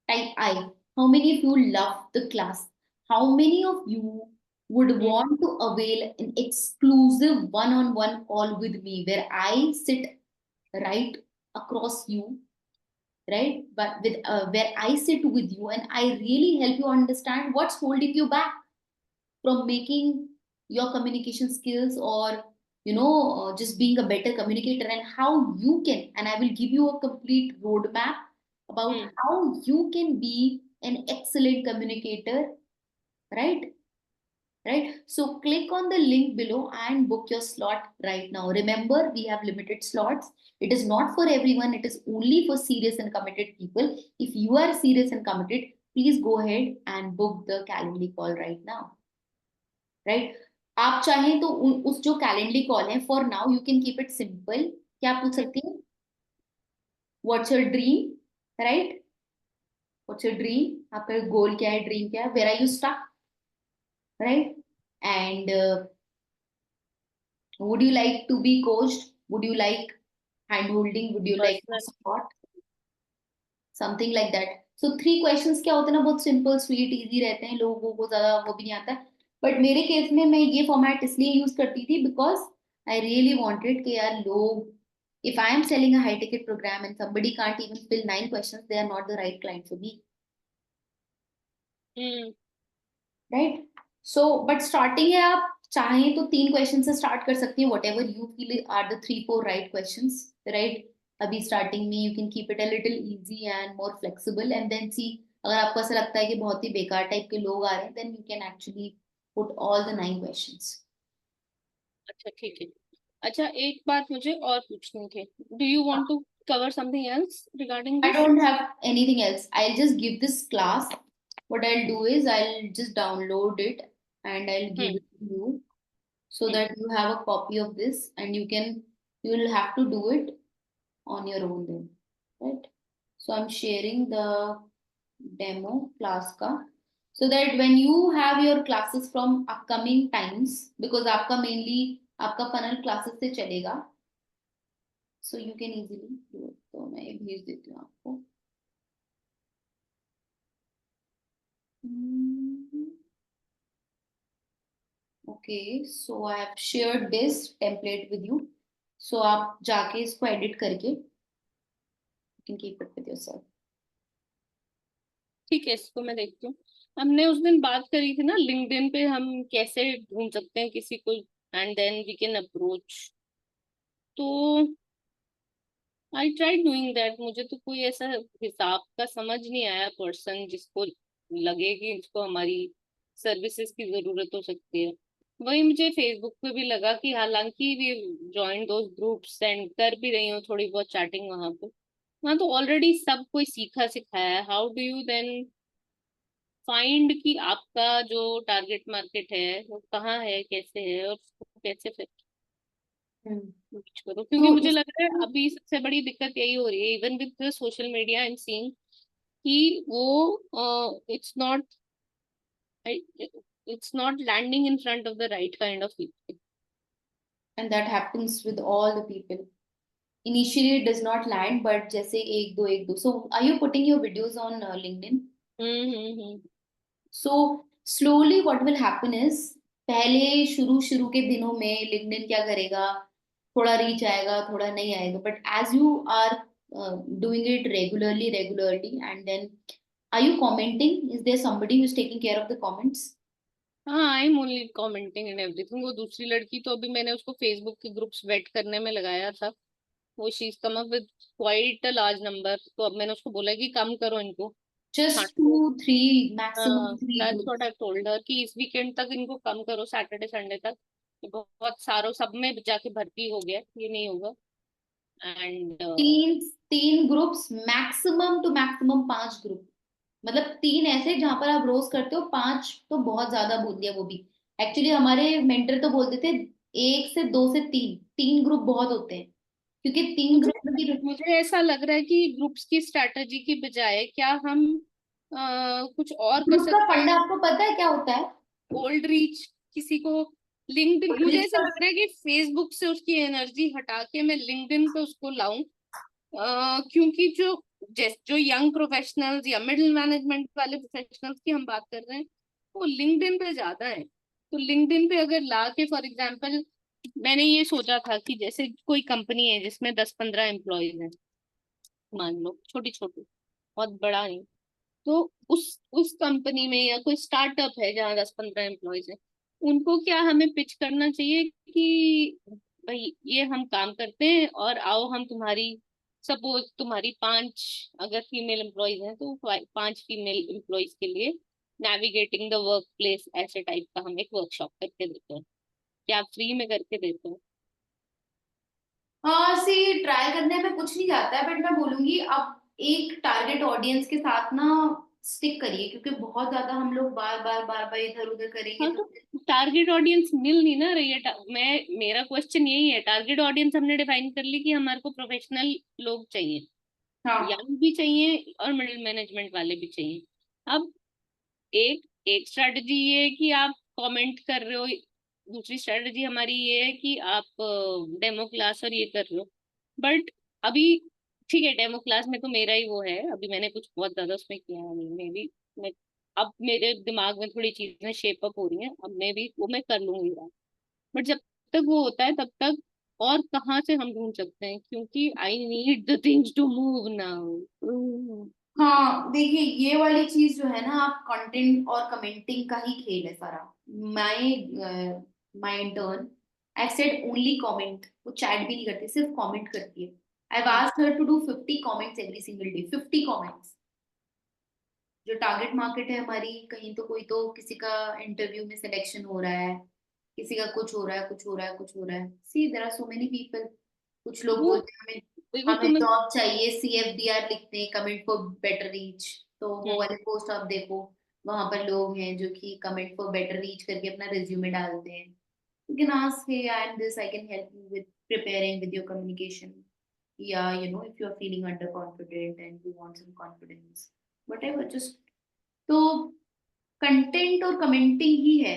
Type I. How many of you love the class? How many of you would want to avail an exclusive one-on-one call with me where I sit right across you, right, but with where I sit with you and I really help you understand what's holding you back from making your communication skills, or just being a better communicator, and how you can, and I will give you a complete roadmap about how you can be an excellent communicator, right. Right, so click on the link below and book your slot right now. Remember, we have limited slots. It is not for everyone, it is only for serious and committed people. If you are serious and committed, please go ahead and book the Calendly call right now, right. आप चाहें तो उस जो Calendly call है, for now you can keep it simple. क्या पूछ सकती हैं, what's your dream, right, what's your dream, आपका गोल क्या है, ड्रीम क्या है, where are you stuck, right, and would you like to be coached? Would you like hand holding? Would you like Personal. support? Something like that. So 3 questions क्या होते हैं ना, बहुत सिंपल स्वीट इजी रहते हैं, लोगों को ज्यादा वो भी नहीं आता है। बट मेरे केस में मैं ये फॉर्मेट इसलिए यूज करती थी बिकॉज आई रियली वांटेड कि यार लोग, if I am selling a high ticket program and somebody can't even fill 9 questions, they are not the right client for me, right. So but starting है, आप चाहें तो 3 question से start कर सकती हैं, whatever you feel are the 3-4 right questions, right. अभी starting में you can keep it a little easy and more flexible and then see, अगर आपको ऐसा लगता है कि बहुत ही बेकार टाइप के लोग आ रहे हैं, then you can actually put all the 9 questions. अच्छा ठीक है। अच्छा एक बात मुझे और पूछनी थी, do you want to cover something else regarding I this? don't have anything else. I'll just give this class. What I'll do is I'll just download it and I'll give it to you so that you have a copy of this and you will have to do it on your own then, right. So I'm sharing the demo class ka, so that when you have your classes from upcoming times, because आपका mainly आपका funnel classes से चलेगा, so you can easily do it. तो मैं ये भेज देती हूँ आपको। Okay, so I have shared this template with you. So आप जाके इसको edit करके you can keep it with yourself. ठीक है, इसको मैं देखती हूँ। हमने उस दिन बात करी थी ना लिंक्डइन पे हम कैसे ढूंढ सकते हैं किसी को, and then we can approach. तो आई ट्राई डूइंग दैट, मुझे तो कोई ऐसा हिसाब का समझ नहीं आया पर्सन जिसको लगे कि इसको हमारी सर्विसेज की जरूरत हो सकती है। वही मुझे फेसबुक पे भी लगा कि हालांकि we join those groups and कर भी रही हूँ थोड़ी बहुत चैटिंग वहां पे, हाँ, तो ऑलरेडी सब कोई सीखा सिखाया है, how do you then find कि आपका जो टारगेट मार्केट है वो कहाँ है, कैसे है, और उसको कैसे फिर हम्म। रीच करो। क्योंकि तो मुझे लग रहा है इसमें अभी सबसे बड़ी दिक्कत यही हो रही है, even with social media I am seeing, कि वो it's not landing in front of the right kind of people. and that happens with all the people. Initially it does not land, but जैसे एक दो, so are you putting your videos on LinkedIn? Hmm. So slowly what will happen is, पहले शुरू शुरू के दिनों में LinkedIn क्या करेगा, थोड़ा रीच आएगा थोड़ा नहीं आएगा, but as you are doing it regularly and then are you commenting, is there somebody who is taking care of the comments? हाँ, I am only commenting and everything. वो दूसरी लड़की तो अभी मैंने उसको फेसबुक के ग्रुप्स वेट करने में लगाया था, वो she is come up with quite a large number. तो अब मैंने उसको बोला कि कम करो इनको, Just छांटो। 2 3, maximum हाँ, 3 that's what groups. I told her, कि इस वीकेंड तक इनको कम करो, सैटरडे संडे तक। ये बहुत सारों सब में जाके भर्ती हो गया, ये नहीं होगा। And 3 3 groups, maximum two maximum 5 group, मतलब 3 ऐसे जहां पर आप रोज करते हो, 5 तो बहुत ज्यादा बोल दिया वो भी। एक्चुअली हमारे मेंटर तो बोलते थे 1 से 2 से 3 3 ग्रुप बहुत होते हैं, क्योंकि तीन मुझे ग्रुप में भी मुझे ऐसा लग रहा है कि ग्रुप्स की स्ट्रैटेजी की बजाय क्या हम कुछ और कर ग्रुप का सकते हैं। फंडा आपको पता है क्या होता है? ओल्ड रीच, किसी को लिंक्डइन, मुझे ऐसा लग रहा है कि फेसबुक से उसकी एनर्जी हटा के मैं लिंक्डइन पे उसको लाऊं। क्योंकि जो यंग प्रोफेशनल्स या मिडिल मैनेजमेंट वाले प्रोफेशनल्स की हम बात कर रहे हैं, वो लिंक्डइन पे ज्यादा है। तो लिंक्डइन पे अगर ला के, फॉर एग्जाम्पल, मैंने ये सोचा था कि जैसे कोई कंपनी है जिसमें 10-15 एम्प्लॉयज हैं, मान लो, छोटी छोटी, बहुत बड़ा नहीं। तो उस कंपनी में या कोई स्टार्टअप है जहाँ 10-15 एम्प्लॉयज हैं, उनको क्या हमें पिच करना चाहिए कि भाई ये हम काम करते हैं, और आओ हम तुम्हारी, सपोज तुम्हारी 5 अगर फीमेल एम्प्लॉयज हैं तो 5 फीमेल एम्प्लॉयज के लिए नेविगेटिंग द वर्क प्लेस ऐसे टाइप का हम एक वर्कशॉप करके देते हैं। क्या आप फ्री में करके देते हैं? हाँ सी, ट्राई करने में कुछ नहीं जाता है, बट मैं बोलूंगी आप एक टारगेट ऑडियंस के साथ ना स्टिक करिए, क्योंकि बहुत ज्यादा हम लोग बार बार इधर उधर करेंगे हाँ, तो तो टारगेट ऑडियंस मिल नहीं ना रही है। मेरा क्वेश्चन यही है, टारगेट ऑडियंस हमने डिफाइन कर ली कि हमारे को प्रोफेशनल लोग चाहिए, हाँ। यंग भी चाहिए और मिडिल मैनेजमेंट वाले भी चाहिए। अब एक एक स्ट्रेटजी ये है कि आप कमेंट कर रहे हो, दूसरी स्ट्रेटजी हमारी ये है कि आप डेमो क्लास और ये कर रहे हो। बट अभी ठीक है, डेमो क्लास में तो मेरा ही वो है, अभी मैंने कुछ बहुत ज्यादा उसमें किया नहीं, मे बी मैं, अब मेरे दिमाग में थोड़ी चीजें शेप अप हो रही हैं, अब मैं भी वो मैं कर लूंगी। बट जब तक वो होता है तब तक और कहाँ से हम ढूंढ सकते हैं, क्योंकि I need the things to move now. हाँ देखिए, ये वाली चीज जो है ना, आप कंटेंट और कमेंटिंग का ही खेल है सारा। My my intern, I said only comment, वो चैट भी नहीं करती, सिर्फ कमेंट करती है। I asked her to do 50 comments every single day, 50 comments. जो टारगेट मार्केट है हमारी, कहीं तो कोई तो किसी का इंटरव्यू में सिलेक्शन हो रहा है, किसी का कुछ हो रहा है, कुछ हो रहा है, कुछ हो रहा है, see there are so many people. कुछ लोग वो बोलते हैं हमें देखो हमें तुम्हें। जॉब चाहिए, CFDR लिखते हैं, कमेंट फॉर बेटर रीच। तो वो हम्म, वाले पोस्ट आप देखो, वहां पर लोग हैं जो कि कमेंट फॉर बेटर रीच करके अपना रिज्यूमे डालते हैं। You can ask, hey I am this, I can help you with preparing with your communication, या if you are feeling underconfident and you want some confidence, whatever, just, तो content और commenting ही है।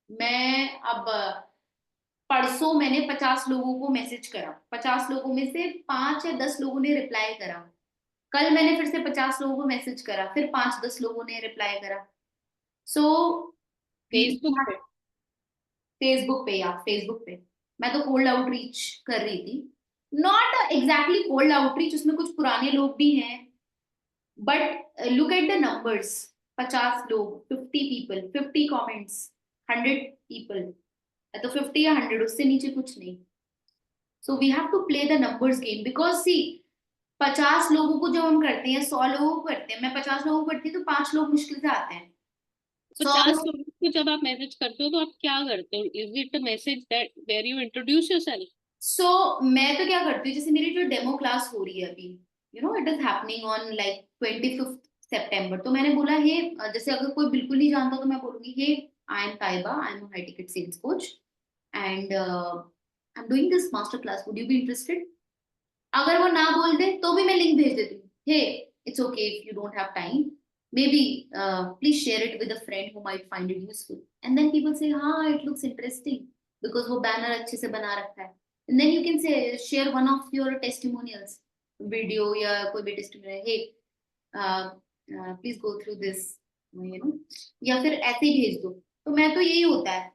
मैं अब परसों मैंने 50 लोगों को मैसेज करा, 50 लोगों में से 5 या 10 लोगों ने रिप्लाई करा। कल मैंने फिर से 50 लोगों को मैसेज करा, फिर 5 10 लोगों ने रिप्लाई करा। सो फेसबुक पे। फेसबुक पे, या फेसबुक पे मैं तो कोल्ड आउटरीच कर रही थी, नॉट एग्जैक्टली कोल्ड आउटरीच, उसमें कुछ पुराने लोग भी हैं, but look at the numbers. 50 लोग, 50 पीपल, 50 कमेंट्स, 100 पीपल, तो 50 या 100, उससे नीचे कुछ नहीं। So we have to play the numbers game, because see 50 लोगों को जब हम करते हैं, 100 लोगों को करते हैं, मैं 50 लोगों को करती हूँ, तो 5 लोग मुश्किल से आते हैं। 50 100 लोगों को जब आप मैसेज करते हो तो आप क्या करते हो? Is it a message that where you introduce yourself? मैं तो क्या करती हूँ, जैसे मेरी जो डेमो क्लास हो रही है अभी, it is happening on like 25th September. तो मैंने बोला हे, जैसे अगर कोई बिल्कुल नहीं जानता तो मैं बोलूंगी hey, I am Taiba, I am high ticket sales coach and I am doing this master class, would you be interested? अगर वो ना बोल दे तो भी मैं लिंक भेज देती हूँ, hey it's okay if you don't have time, maybe please share it with a friend who might find it useful, and then people say हाँ it looks interesting because वो banner अच्छे से बना रखा है, and then you can say share one of your testimonials video या कोई भी testimonial, hey please go through this, या फिर ऐसे ही भेज दो। तो मैं तो यही होता है,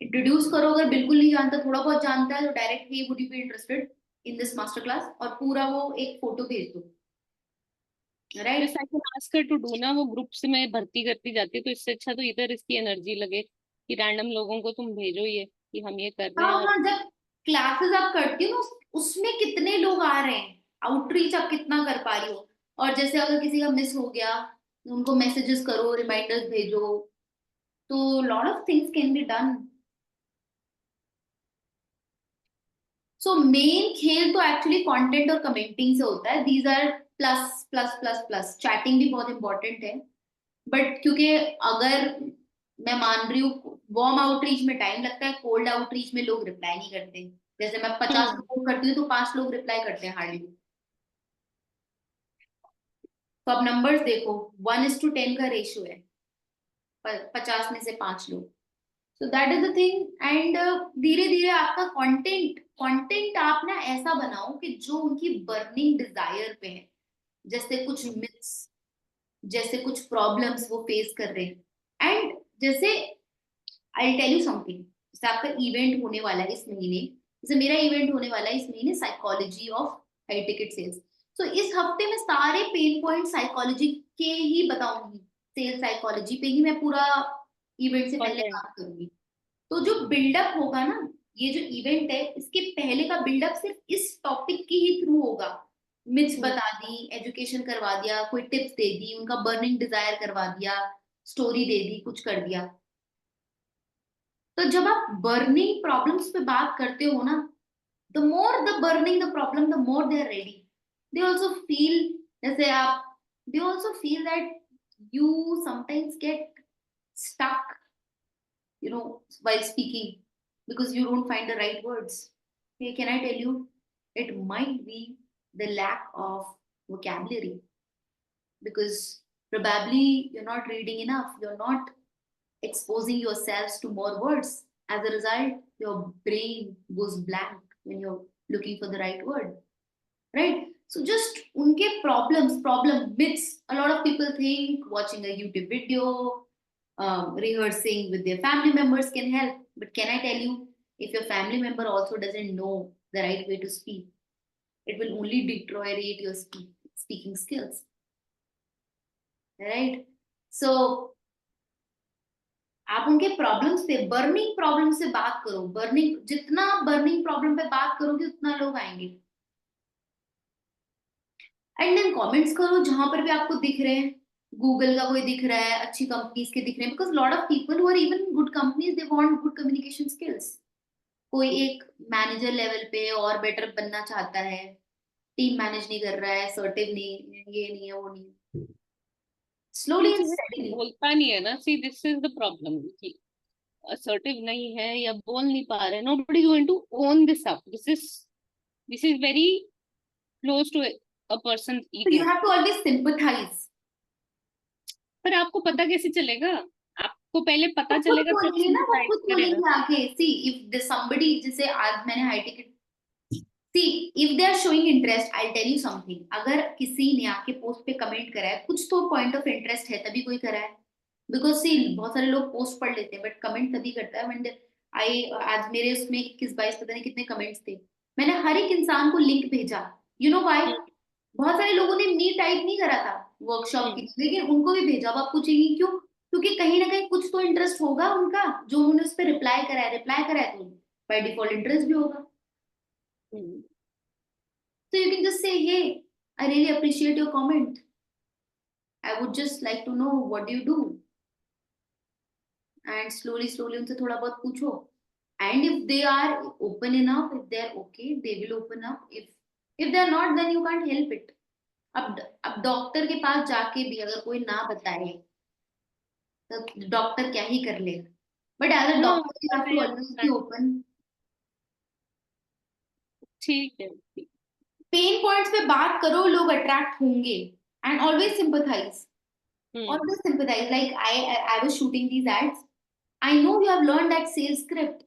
इंट्रोड्यूस करो, अगर बिल्कुल नहीं जानता थोड़ा बहुत जानता है तो direct hey would you be interested in this master class, और पूरा वो एक फोटो भेज दो, राइट? जैसे I can ask her to do ना, वो ग्रुप से मैं भर्ती करती जाती है, तो इससे अच्छा तो इधर इसकी एनर्जी लगे कि रैंडम लोगों को तुम भेजो ये कि हम ये कर रहे हाँ हैं। और हाँ, जब क्लासेस आप करती हो ना उसमें कितने लोग आ रहे हैं, आउटरीच आप कितना कर पा रही हो, और जैसे अगर किसी का मिस हो गया उनको मैसेजेस करो, रिमाइंडर्स भेजो, तो lot of things can be done. So main खेल तो एक्चुअली कंटेंट और कमेंटिंग से होता है, these are plus plus plus plus, chatting भी बहुत इंपॉर्टेंट है, बट क्योंकि अगर मैं मान रही हूँ वार्म आउटरीच में टाइम लगता है, कोल्ड आउटरीच में लोग रिप्लाई नहीं करते, जैसे मैं 50 हम्म। लोग करती हूँ तो 5 लोग रिप्लाई करते हैं हार्डली। तो अब नंबर्स देखो, 1:10 का रेशियो है, 50 में से 5 लोग, so that is the thing. And धीरे धीरे आपका कंटेंट कंटेंट आप ना ऐसा बनाओ कि जो उनकी बर्निंग डिजायर पे है, जैसे कुछ मिथ्स, जैसे कुछ प्रॉब्लम्स वो फेस कर रहे हैं, एंड जैसे आई टेल यू समथिंग, जैसे आपका इवेंट होने वाला है इस महीने, जैसे मेरा इवेंट होने वाला है इस महीने, psychology of high ticket sales, तो इस हफ्ते में सारे पेन पॉइंट साइकोलॉजी के ही बताऊंगी, सेल्स साइकोलॉजी पे ही मैं पूरा इवेंट से पहले कंटेंट। काम करूंगी। तो जो बिल्डअप होगा ना, ये जो इवेंट है इसके पहले का बिल्डअप सिर्फ इस टॉपिक की ही थ्रू होगा, मिथ्स बता दी, एजुकेशन करवा दिया, कोई टिप्स दे दी, उनका बर्निंग डिजायर करवा दिया, स्टोरी दे दी, कुछ कर दिया। तो जब आप बर्निंग प्रॉब्लम्स पे बात करते हो ना, the more the burning the problem the more they are ready, they also feel, जैसे आप, they also feel that you sometimes get stuck, while speaking, because you don't find the right words. Hey, can I tell you, it might be the lack of vocabulary, because probably you're not reading enough, you're not exposing yourselves to more words. As a result, your brain goes blank when you're looking for the right word, right? So just unke problem myths. A lot of people think watching a YouTube video, rehearsing with their family members can help. But can I tell you, if your family member also doesn't know the right way to speak, it will only deteriorate your speaking skills, right? So आप उनके problems पे, burning problem से बात करो, burning, जितना burning problem पे बात करोगे उतना लोग आएंगे। एंड देन कमेंट्स करो जहां पर भी आपको दिख रहे हैं, गूगल का कोई दिख रहा है, अच्छी कंपनीज के दिख रहे हैं, because lot of people who are even good companies they want good communication skills. कोई एक मैनेजर लेवल पे और बेटर बनना चाहता है, टीम मैनेज नहीं कर रहा है, असर्टिव नहीं, ये नहीं है, वो नहीं है, स्लोली एंड चीजें स्टेडीली। बोलता नहीं है ना, see this is the problem कि असर्टिव नहीं है या बोल नहीं पा रहे, nobody going to own this up, this is very close to a person So you ego. have to always sympathize. पर आपको पता कैसे चलेगा? आपको पहले वो पता खुद चलेगा तब बोलेंगे से ना, वो डिसाइड खुद करेगा। बोलेंगे आके, सी इफ द somebody, जैसे आज मैंने high ticket, see if they are showing interest, I tell you something, अगर किसी ने आपके पोस्ट पे कमेंट करा है, कुछ तो पॉइंट ऑफ इंटरेस्ट है तभी कोई करा है, बिकॉज सी बहुत सारे लोग पोस्ट पढ़ लेते हैं बट कमेंट तभी करता है when आई, आज मेरे उसमें 21-22 पता नहीं कितने कमेंट्स थे, मैंने हर एक इंसान को लिंक भेजा, यू नो व्हाई? हम्म। बहुत सारे लोगों ने नी टाइप नहीं करा था वर्कशॉप की, हम्म। लेकिन उनको भी भेजा। अब आप पूछेंगे क्यों? क्योंकि कहीं ना कहीं कुछ तो इंटरेस्ट होगा उनका, जो उन्होंने उस पर रिप्लाई करा है तो बाय डिफॉल्ट इंटरेस्ट भी होगा। हम्म। So you can just say, hey, I really appreciate your comment. I would just like to know what do you do? And slowly उनसे थोड़ा बहुत पूछो. And if they are open enough, if they're okay, they will open up. If they're not, then you can't help it. अब doctor के पास जाके भी अगर कोई ना बताए तो डॉक्टर क्या ही कर लेगा, बट एज अ हाँ doctor you have I to always be understand. Open. ठीक है, ठीक। पेन पॉइंट्स पे बात करो, लोग अट्रैक्ट होंगे। And always sympathise, hmm. always sympathize. Like I was shooting these ads. I know you have learned that sales script.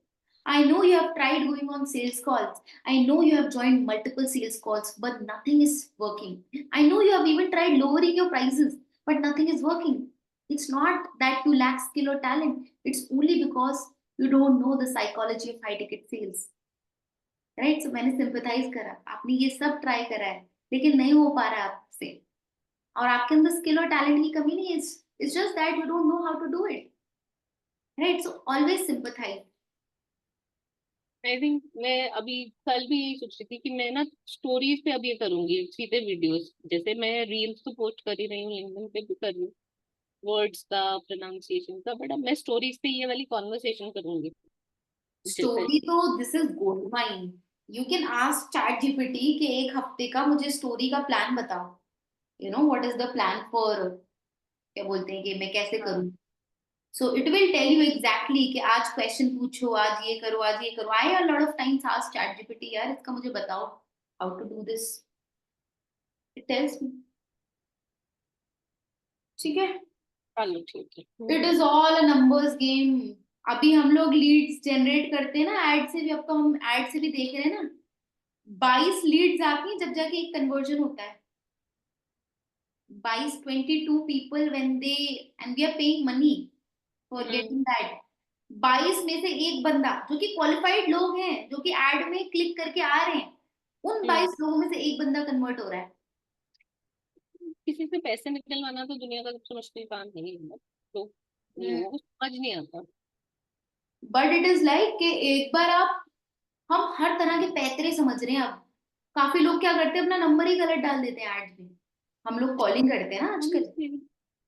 I know you have tried going on sales calls. I know you have joined multiple sales calls, but nothing is working. I know you have even tried lowering your prices, but nothing is working. It's not that you lack skill or talent. It's only because you don't know the psychology of high ticket sales. Right? So मैंने sympathise करा, आपने ये सब try करा है लेकिन नहीं हो पा रहा है आपसे, और आपके अंदर स्किल और टैलेंट की कमी नहीं है, it's just that you don't know how to do it, right? So always sympathise. I think मैं अभी कल भी यही सोच रही थी कि मैं ना स्टोरीज पे अब ये करूंगी, सीधे वीडियोस। जैसे मैं रील्स तो पोस्ट कर ही रही हूँ, लिंक्डइन पे भी कर रही हूँ वर्ड्स का, प्रोनाउंसिएशन का, बट अब मैं स्टोरीज पे ये वाली कॉन्वर्सेशन करूंगी। जैसे स्टोरी तो this is gold mine. You can ask ChatGPT कि एक हफ्ते का मुझे स्टोरी का प्लान बताओ, you know what is the plan for, क्या बोलते हैं कि मैं कैसे हाँ, करूं। So it will tell you exactly कि आज क्वेश्चन पूछो, आज ये करो, आज ये करो। I a lot of times ask ChatGPT यार इसका मुझे बताओ how to do this, it tells me. ठीक है, चलो ठीक है। It is all a numbers game. अभी हम लोग लीड्स जनरेट करते हैं ना एड से भी, अब तो हम एड से भी देख रहे हैं ना, 22 लीड्स आती हैं जब जाके एक कन्वर्जन होता है। 22 people when they and we are paying money for hmm. getting that। 22 में से एक बंदा जो कि क्वालिफाइड लोग हैं, जो कि एड में क्लिक करके आ रहे हैं, उन हम्म। 22 लोगों में से एक बंदा कन्वर्ट हो रहा है। किसी से पैसे निकलवाना तो दुनिया का सबसे मुश्किल काम नहीं है ना, तो लोगों को समझ नहीं आता। बट इट इज लाइक कि एक बार आप, हम हर तरह के पैतरे समझ रहे हैं अब। काफी लोग क्या करते हैं, अपना नंबर ही गलत डाल देते हैं एड्स में। हम लोग कॉलिंग करते हैं ना आजकल, they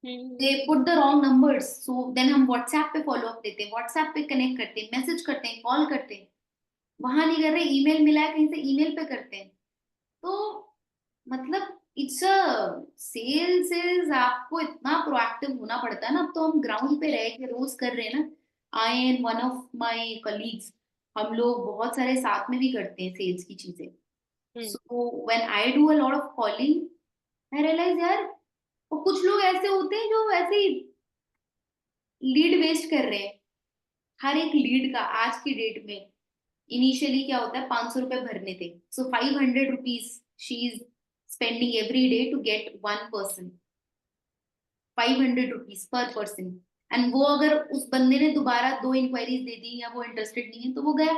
hmm. Put the wrong numbers, so then हम व्हाट्सएप पे फॉलो अप देते हैं, व्हाट्सएप पे कनेक्ट करते हैं, मैसेज करते हैं, कॉल करते हैं। वहां नहीं कर रहे, ईमेल मिला है कहीं से, ईमेल पे करते हैं। तो मतलब इट्स अ सेल्स इज, आपको इतना प्रोएक्टिव होना पड़ता है ना। अब तो हम ग्राउंड पे रह के रोज कर रहे हैं ना। I and one of my colleagues, हम लोग बहुत सारे साथ में भी करते हैं सेल्स की चीजें। Hmm. So when I do a lot of calling, I realise यार, और कुछ लोग ऐसे होते हैं जो ऐसे ही लीड वेस्ट कर रहे हैं। हर एक लीड का आज की डेट में इनिशियली क्या होता है, 500 रुपए भरने थे, so 500 rupees she is spending every day to get one person, 500 rupees पर पर्सन। एंड वो अगर उस बंदे ने दोबारा 2 इंक्वायरीज दे दी या वो इंटरेस्टेड नहीं है तो वो गया।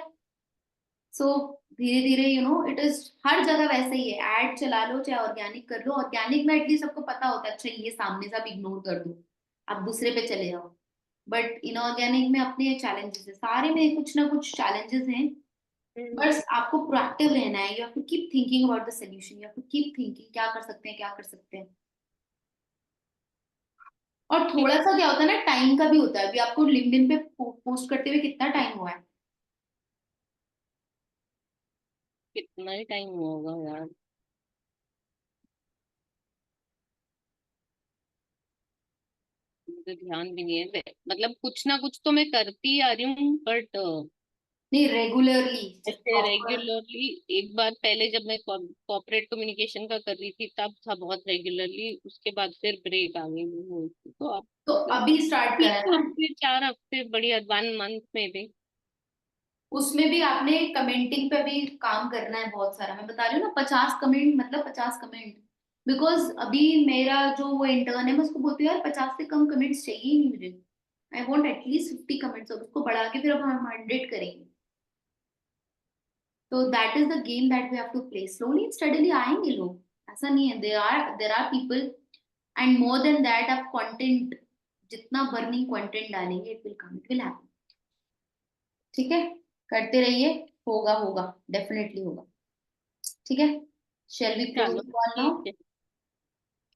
सो धीरे धीरे यू नो इट इज हर जगह वैसा ही है। एड चला लो चाहे ऑर्गेनिक कर लो, ऑर्गेनिक में एटलीस्ट सबको पता होता है अच्छा ये सामने से आप इग्नोर कर दो, आप दूसरे पे चले जाओ। बट इनऑर्गेनिक में अपने चैलेंजेस है, सारे में कुछ ना कुछ चैलेंजेस हैं। हम्म। बस आपको प्रोएक्टिव रहना है, you have to keep thinking about the solution, you have to keep thinking क्या कर सकते हैं, क्या कर सकते हैं। और ठीक। थोड़ा सा क्या होता है ना, टाइम का भी होता है। अभी आपको लिंक्डइन पे पोस्ट करते हुए कितना टाइम हुआ है? कितना ही टाइम होगा यार, मुझे ध्यान भी नहीं है। मतलब कुछ ना कुछ तो मैं करती आ रही हूँ, बट नहीं, रेगुलरली जस्ट ऐसे प्रॉपर। रेगुलरली एक बार पहले जब मैं कॉर्पोरेट कम्युनिकेशन का कर रही थी तब था बहुत रेगुलरली, उसके बाद फिर ब्रेक आ गई तो अब तो मतलब अभी स्टार्ट करा है 3 हफ्ते 4 हफ्ते बढ़िया, 1 मंथ में भी। उसमें भी आपने कमेंटिंग पे भी काम करना है बहुत सारा। मैं बता रही हूँ ना, 50 कमेंट मतलब 50 कमेंट। बिकॉज अभी मेरा जो वो इंटर्न है, मैं उसको बोलती हूँ यार 50 से कम कमेंट्स चाहिए ही नहीं मुझे। आई वॉन्ट एटलीस्ट 50 कमेंट्स, और उसको बढ़ा के फिर अब हम 100 करेंगे। तो that is the game that we have to play. Slowly steadily आएंगे लोग, ऐसा नहीं है। There are people, and more than that आप कंटेंट, जितना बर्निंग कंटेंट डालेंगे it will come, it will happen. ठीक है, करते रहिए, होगा होगा, डेफिनेटली होगा। ठीक है, शेल वी क्लोज चलो द कॉल नाउ? ठीक है।